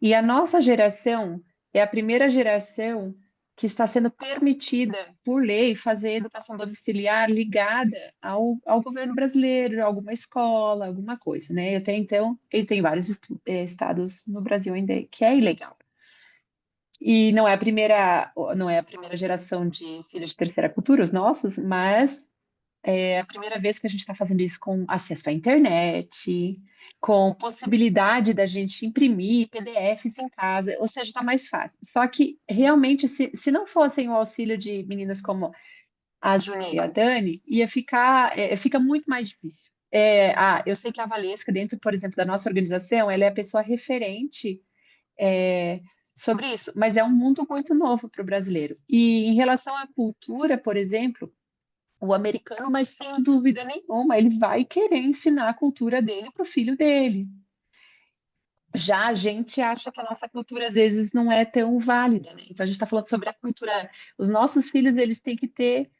E a nossa geração é a primeira geração que está sendo permitida, por lei, fazer educação domiciliar ligada ao governo brasileiro, alguma escola, alguma coisa, né? E até então, ele tem vários estados no Brasil ainda que é ilegal. E não é a primeira geração de filhos de terceira cultura, os nossos, mas é a primeira vez que a gente está fazendo isso com acesso à internet, com possibilidade da gente imprimir PDFs em casa, ou seja, está mais fácil. Só que, realmente, se não fossem o auxílio de meninas como a Júnia e a Dani, fica muito mais difícil. Eu sei que a Valesca, dentro, por exemplo, da nossa organização, ela é a pessoa referente é, sobre isso, mas é um mundo muito novo para o brasileiro. E em relação à cultura, por exemplo, o americano, mas sem dúvida nenhuma, ele vai querer ensinar a cultura dele para o filho dele. Já a gente acha que a nossa cultura às vezes não é tão válida, né? Então a gente está falando sobre a cultura. Os nossos filhos eles têm que ter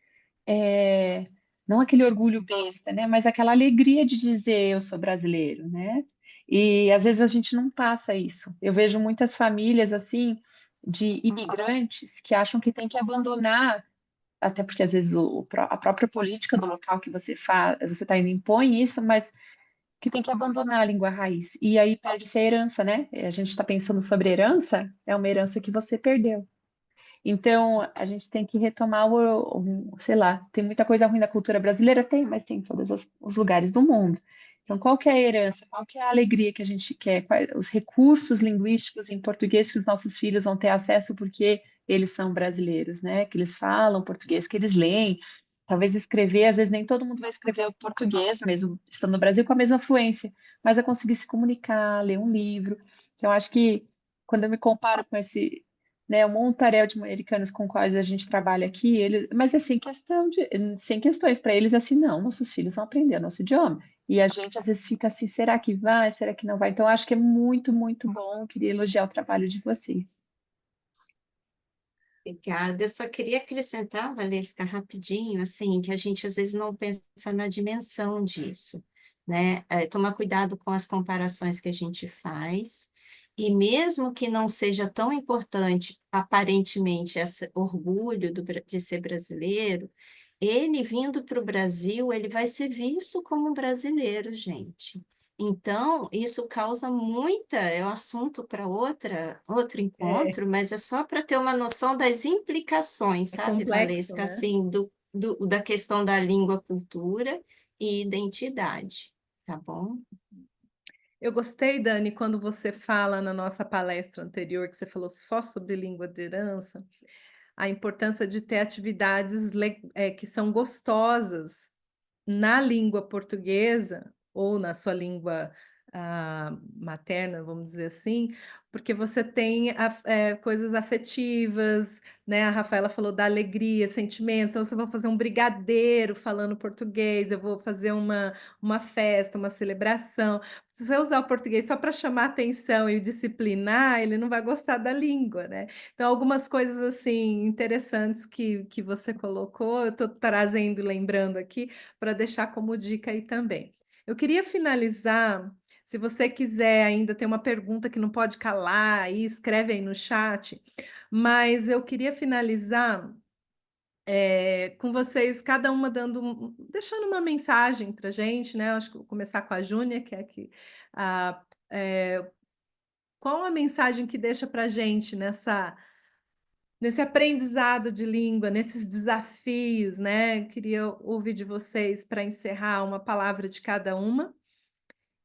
é, não aquele orgulho besta, né? Mas aquela alegria de dizer eu sou brasileiro, né? E às vezes a gente não passa isso. Eu vejo muitas famílias assim de imigrantes que acham que tem que abandonar, até porque às vezes a própria política do local que você está indo impõe isso, mas que tem que abandonar a língua raiz. E aí perde-se a herança, né? A gente está pensando sobre herança, é uma herança que você perdeu. Então, a gente tem que retomar sei lá, tem muita coisa ruim na cultura brasileira? Tem, mas tem em todos os lugares do mundo. Então, qual que é a herança? Qual que é a alegria que a gente quer? Quais os recursos linguísticos em português que os nossos filhos vão ter acesso porque eles são brasileiros, né? Que eles falam português, que eles leem. Talvez escrever, às vezes nem todo mundo vai escrever o português mesmo, estando no Brasil com a mesma fluência, mas vai conseguir se comunicar, ler um livro. Então, eu acho que quando eu me comparo com esse, né, um montaréu de americanos com quais a gente trabalha aqui, mas assim, sem questões para eles, assim, não, nossos filhos vão aprender o nosso idioma. E a gente às vezes fica assim, será que vai, será que não vai? Então, acho que é muito, muito bom, eu queria elogiar o trabalho de vocês. Obrigada. Eu só queria acrescentar, Valesca, rapidinho, assim, que a gente às vezes não pensa na dimensão disso, né? Tomar cuidado com as comparações que a gente faz, e mesmo que não seja tão importante, aparentemente, esse orgulho de ser brasileiro, ele vindo para o Brasil, ele vai ser visto como um brasileiro, gente. Então, isso causa é um assunto para outro É, encontro, mas é só para ter uma noção das implicações, é sabe, complexo, Valesca, né? assim, da questão da língua, cultura e identidade, tá bom? Eu gostei, Dani, quando você fala na nossa palestra anterior, que você falou só sobre língua de herança, a importância de ter atividades que são gostosas na língua portuguesa ou na sua língua materna, vamos dizer assim, porque você tem coisas afetivas, né? A Rafaela falou da alegria, sentimentos. Então, você vai fazer um brigadeiro falando português, eu vou fazer uma festa, uma celebração. Se você usar o português só para chamar atenção e disciplinar, ele não vai gostar da língua, né? Então, algumas coisas assim interessantes que você colocou, eu estou trazendo, lembrando aqui, para deixar como dica aí também. Eu queria finalizar, se você quiser ainda ter uma pergunta que não pode calar, aí escreve aí no chat, mas eu queria finalizar com vocês, cada uma deixando uma mensagem para a gente, né? Acho que vou começar com a Júnia, que é aqui. Qual a mensagem que deixa para a gente nesse aprendizado de língua, nesses desafios, né? Queria ouvir de vocês para encerrar uma palavra de cada uma.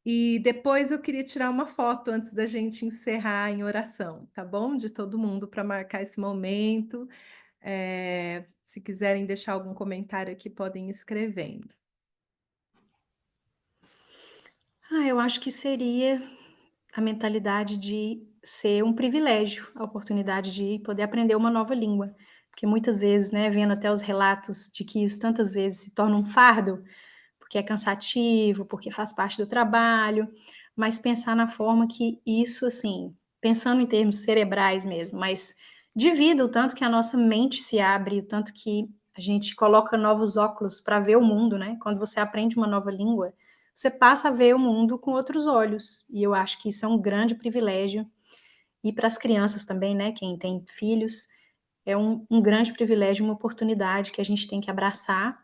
E depois eu queria tirar uma foto antes da gente encerrar em oração, tá bom? De todo mundo para marcar esse momento. Se quiserem deixar algum comentário aqui, podem ir escrevendo. Eu acho que seria a mentalidade de ser um privilégio, a oportunidade de poder aprender uma nova língua. Porque muitas vezes, né, vendo até os relatos de que isso tantas vezes se torna um fardo, porque é cansativo, porque faz parte do trabalho, mas pensar na forma que isso, assim, pensando em termos cerebrais mesmo, mas de vida, o tanto que a nossa mente se abre, o tanto que a gente coloca novos óculos para ver o mundo, né? Quando você aprende uma nova língua, você passa a ver o mundo com outros olhos, e eu acho que isso é um grande privilégio, e para as crianças também, né? Quem tem filhos, é um grande privilégio, uma oportunidade que a gente tem que abraçar,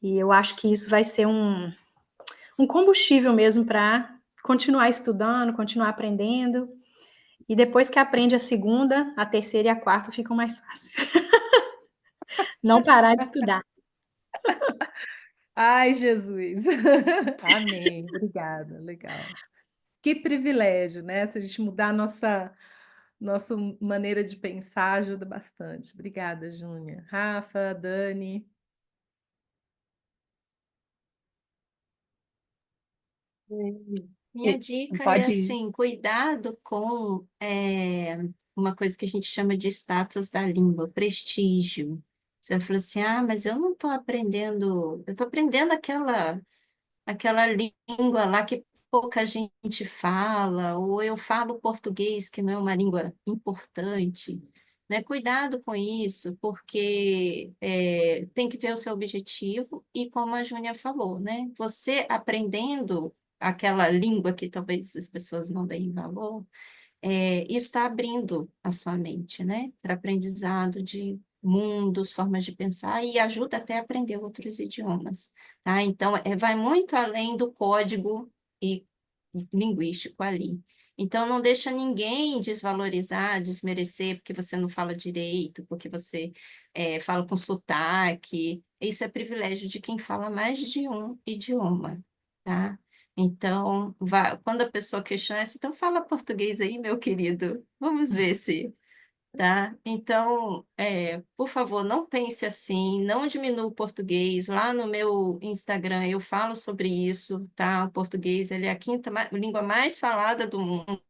e eu acho que isso vai ser um combustível mesmo para continuar estudando, continuar aprendendo. E depois que aprende a segunda, a terceira e a quarta ficam mais fáceis. Não parar de estudar. Ai, Jesus! Amém. Obrigada, legal. Que privilégio, né? Se a gente mudar a nossa maneira de pensar, ajuda bastante. Obrigada, Júnia. Rafa, Dani. Minha dica é Pode. assim, cuidado com uma coisa que a gente chama de status da língua, prestígio. Você falou assim, mas eu não estou aprendendo, eu estou aprendendo aquela língua lá que pouca gente fala, ou eu falo português, que não é uma língua importante, né? Cuidado com isso, porque tem que ver o seu objetivo e como a Júnia falou, né? Você aprendendo aquela língua que talvez as pessoas não deem valor, isso está abrindo a sua mente, né? Para aprendizado de mundos, formas de pensar e ajuda até a aprender outros idiomas, tá? Então, vai muito além do código e linguístico ali. Então, não deixa ninguém desvalorizar, desmerecer, porque você não fala direito, porque você fala com sotaque. Isso é privilégio de quem fala mais de um idioma, tá? Então, quando a pessoa questiona, então fala português aí, meu querido. Vamos ver se, tá? Então, por favor, não pense assim, não diminua o português. Lá no meu Instagram eu falo sobre isso, tá? O português, ele é a quinta língua mais falada do mundo,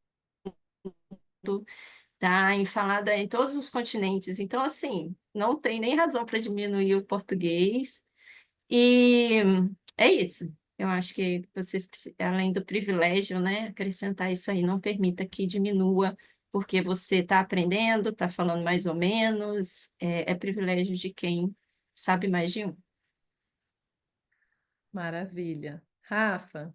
tá? E falada em todos os continentes. Então, assim, não tem nem razão para diminuir o português. E é isso. Eu acho que vocês, além do privilégio, né, acrescentar isso aí, não permita que diminua, porque você está aprendendo, está falando mais ou menos, é privilégio de quem sabe mais de um. Maravilha. Rafa,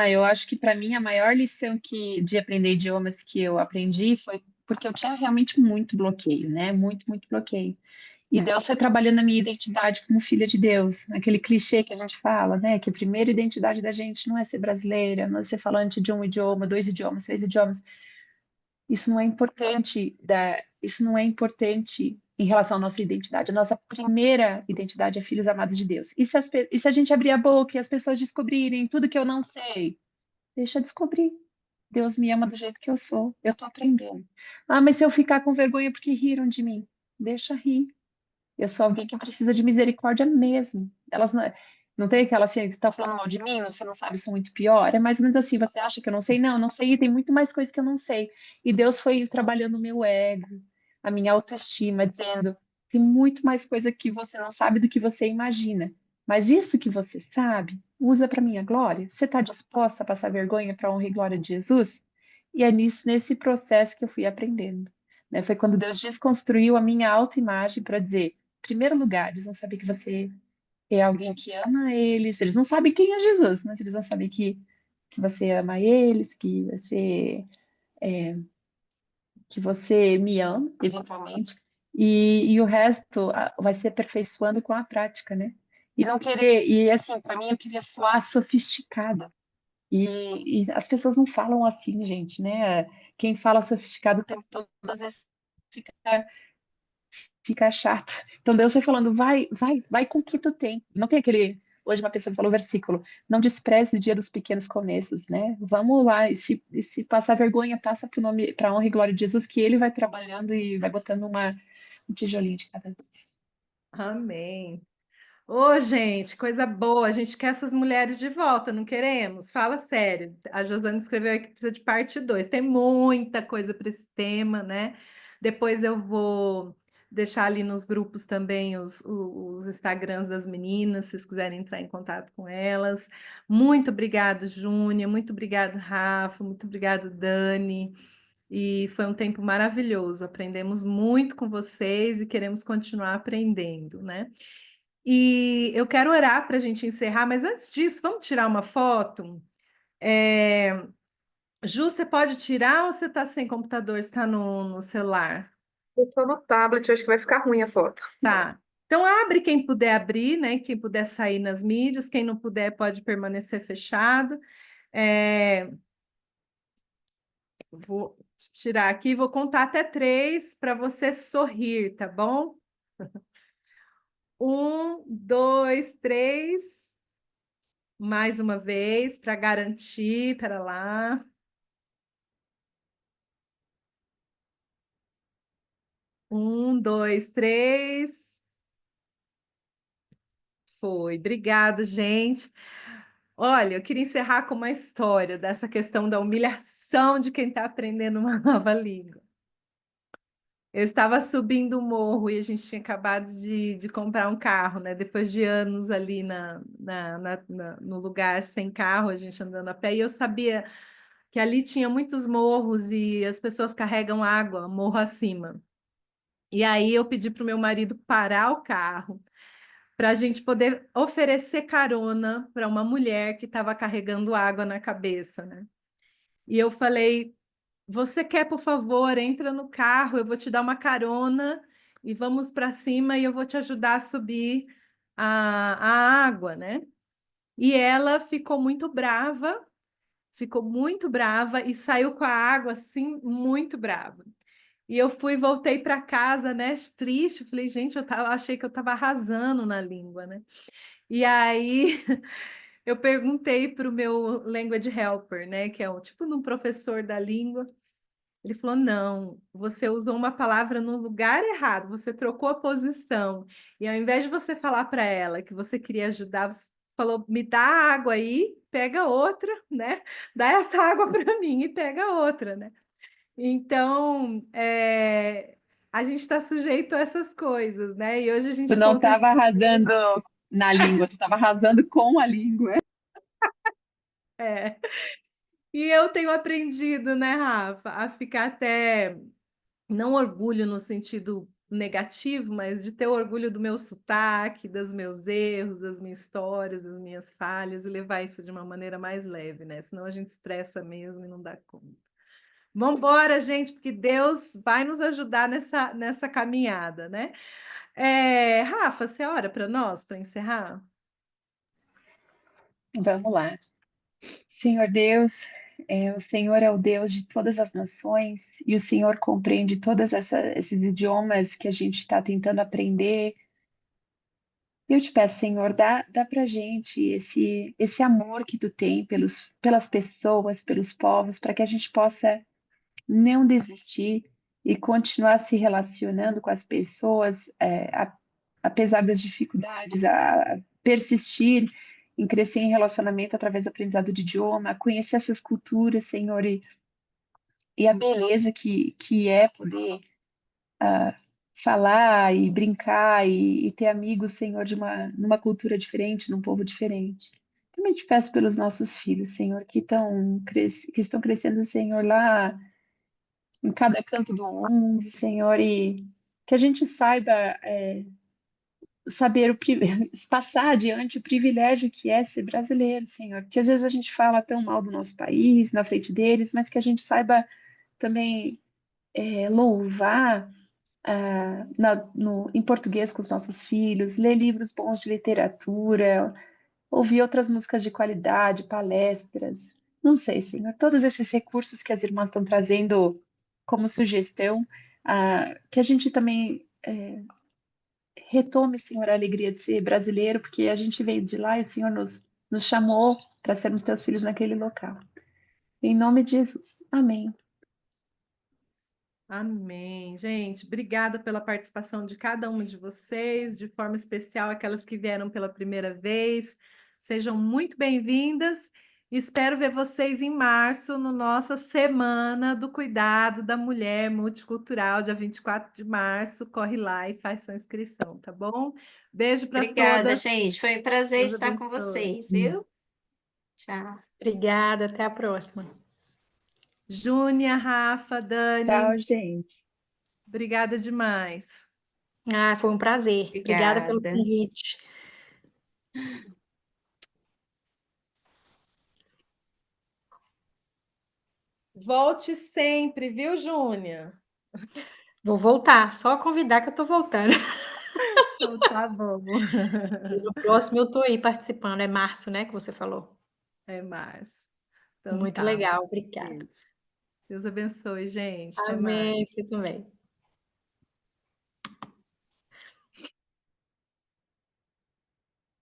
Eu acho que para mim a maior lição de aprender idiomas que eu aprendi foi porque eu tinha realmente muito bloqueio, né? Muito, muito bloqueio. E Deus foi trabalhando a minha identidade como filha de Deus, aquele clichê que a gente fala, né? Que a primeira identidade da gente não é ser brasileira, não é ser falante de um idioma, dois idiomas, três idiomas. Isso não é importante em relação à nossa identidade. A nossa primeira identidade é filhos amados de Deus. E se a gente abrir a boca e as pessoas descobrirem tudo que eu não sei? Deixa eu descobrir. Deus me ama do jeito que eu sou. Eu estou aprendendo. Mas se eu ficar com vergonha porque riram de mim, deixa rir. Eu sou alguém que precisa de misericórdia mesmo. Elas não tem aquela assim, que você está falando mal de mim, você não sabe, sou muito pior. É mais ou menos assim, você acha que eu não sei? Não, não sei, tem muito mais coisa que eu não sei. E Deus foi trabalhando o meu ego, a minha autoestima, dizendo, tem muito mais coisa que você não sabe do que você imagina. Mas isso que você sabe, usa para minha glória. Você está disposta a passar vergonha para a honra e glória de Jesus? E é nesse processo que eu fui aprendendo, né? Foi quando Deus desconstruiu a minha autoimagem para dizer, em primeiro lugar, eles vão saber que você é alguém que ama eles. Eles não sabem quem é Jesus, mas eles vão saber que você ama eles, que você me ama, eventualmente. E o resto vai se aperfeiçoando com a prática, né? E não querer, e assim, para mim eu queria soar sofisticada. E as pessoas não falam assim, gente, né? Quem fala sofisticado tem todas fica chato. Então Deus vai falando, vai com o que tu tem. Não tem aquele, hoje uma pessoa falou o versículo, não despreze o dia dos pequenos começos, né? Vamos lá, e se passar vergonha, passa para nome, para honra e glória de Jesus, que ele vai trabalhando e vai botando um tijolinho de cada vez. Amém. Ô, gente, coisa boa. A gente quer essas mulheres de volta, não queremos? Fala sério. A Josana escreveu aí que precisa de parte 2. Tem muita coisa para esse tema, né? Depois eu vou deixar ali nos grupos também os Instagrams das meninas, se vocês quiserem entrar em contato com elas. Muito obrigado, Júnia. Muito obrigado, Rafa. Muito obrigado, Dani. E foi um tempo maravilhoso. Aprendemos muito com vocês e queremos continuar aprendendo, né? E eu quero orar para a gente encerrar, mas antes disso, vamos tirar uma foto? Ju, você pode tirar ou você está sem computador? Está no celular? Eu tô no tablet, acho que vai ficar ruim a foto. Tá. Então abre quem puder abrir, né? Quem puder sair nas mídias, quem não puder pode permanecer fechado. É, Vou tirar aqui, vou contar até 3 para você sorrir, tá bom? 1, 2, 3. Mais uma vez, para garantir. Pera lá. 1, 2, 3. Foi. Obrigado, gente. Olha, eu queria encerrar com uma história dessa questão da humilhação de quem está aprendendo uma nova língua. Eu estava subindo o morro e a gente tinha acabado de comprar um carro, né? Depois de anos ali no lugar sem carro, a gente andando a pé, e eu sabia que ali tinha muitos morros e as pessoas carregam água morro acima. E aí eu pedi para o meu marido parar o carro para a gente poder oferecer carona para uma mulher que estava carregando água na cabeça, né? E eu falei, você quer, por favor, entra no carro, eu vou te dar uma carona e vamos para cima e eu vou te ajudar a subir a água, né? E ela ficou muito brava e saiu com a água assim, muito brava. E eu voltei para casa, né, triste, falei, gente, achei que eu estava arrasando na língua, né? E aí eu perguntei para o meu language helper, né, que é tipo um professor da língua. Ele falou: não, você usou uma palavra no lugar errado, você trocou a posição. E ao invés de você falar para ela que você queria ajudar, você falou: me dá água aí, pega outra, né? Dá essa água para mim e pega outra, né? Então, a gente está sujeito a essas coisas, né? E hoje a Tu gente não conta. estava arrasando na língua, tu estava arrasando com a língua. É. E eu tenho aprendido, né, Rafa, a ficar até, não orgulho no sentido negativo, mas de ter orgulho do meu sotaque, dos meus erros, das minhas histórias, das minhas falhas, e levar isso de uma maneira mais leve, né? Senão a gente estressa mesmo e não dá conta. Vamos embora, gente, porque Deus vai nos ajudar nessa caminhada, né? Rafa, você ora para nós, para encerrar? Vamos lá. Senhor Deus, o Senhor é o Deus de todas as nações e o Senhor compreende todos esses idiomas que a gente está tentando aprender. Eu te peço, Senhor, dá para gente esse amor que tu tem pelas pessoas, pelos povos, para que a gente possa não desistir e continuar se relacionando com as pessoas, apesar das dificuldades, a persistir em crescer em relacionamento através do aprendizado de idioma, a conhecer essas culturas, Senhor, e a beleza que é poder falar e brincar e ter amigos, Senhor, numa cultura diferente, num povo diferente. Também te peço pelos nossos filhos, Senhor, que estão crescendo, Senhor, lá em cada canto do mundo, Senhor, e que a gente saiba saber passar adiante o privilégio que é ser brasileiro, Senhor, porque às vezes a gente fala tão mal do nosso país na frente deles, mas que a gente saiba também louvar em português com os nossos filhos, ler livros bons de literatura, ouvir outras músicas de qualidade, palestras, não sei, Senhor, todos esses recursos que as irmãs estão trazendo como sugestão, que a gente também retome, Senhor, a alegria de ser brasileiro, porque a gente veio de lá e o Senhor nos chamou para sermos teus filhos naquele local. Em nome de Jesus. Amém. Amém. Gente, obrigada pela participação de cada uma de vocês, de forma especial aquelas que vieram pela primeira vez. Sejam muito bem-vindas. Espero ver vocês em março, no nossa Semana do Cuidado da Mulher Multicultural, dia 24 de março. Corre lá e faz sua inscrição, tá bom? Beijo para Obrigada, todas. gente. Foi um prazer Deus estar com abençoe. vocês, viu? Tchau. Obrigada, até a próxima. Júnia, Rafa, Dani, Tchau, gente. obrigada demais. Foi um prazer. Obrigada pelo Obrigada. convite. Volte sempre, viu, Júnia? Vou voltar, só convidar que eu estou voltando. Então, tá bom. E no próximo eu estou aí participando, é março, né, que você falou. É março. Então Muito tá. legal, obrigada. Beijo. Deus abençoe, gente. Até mais. Amém, você também.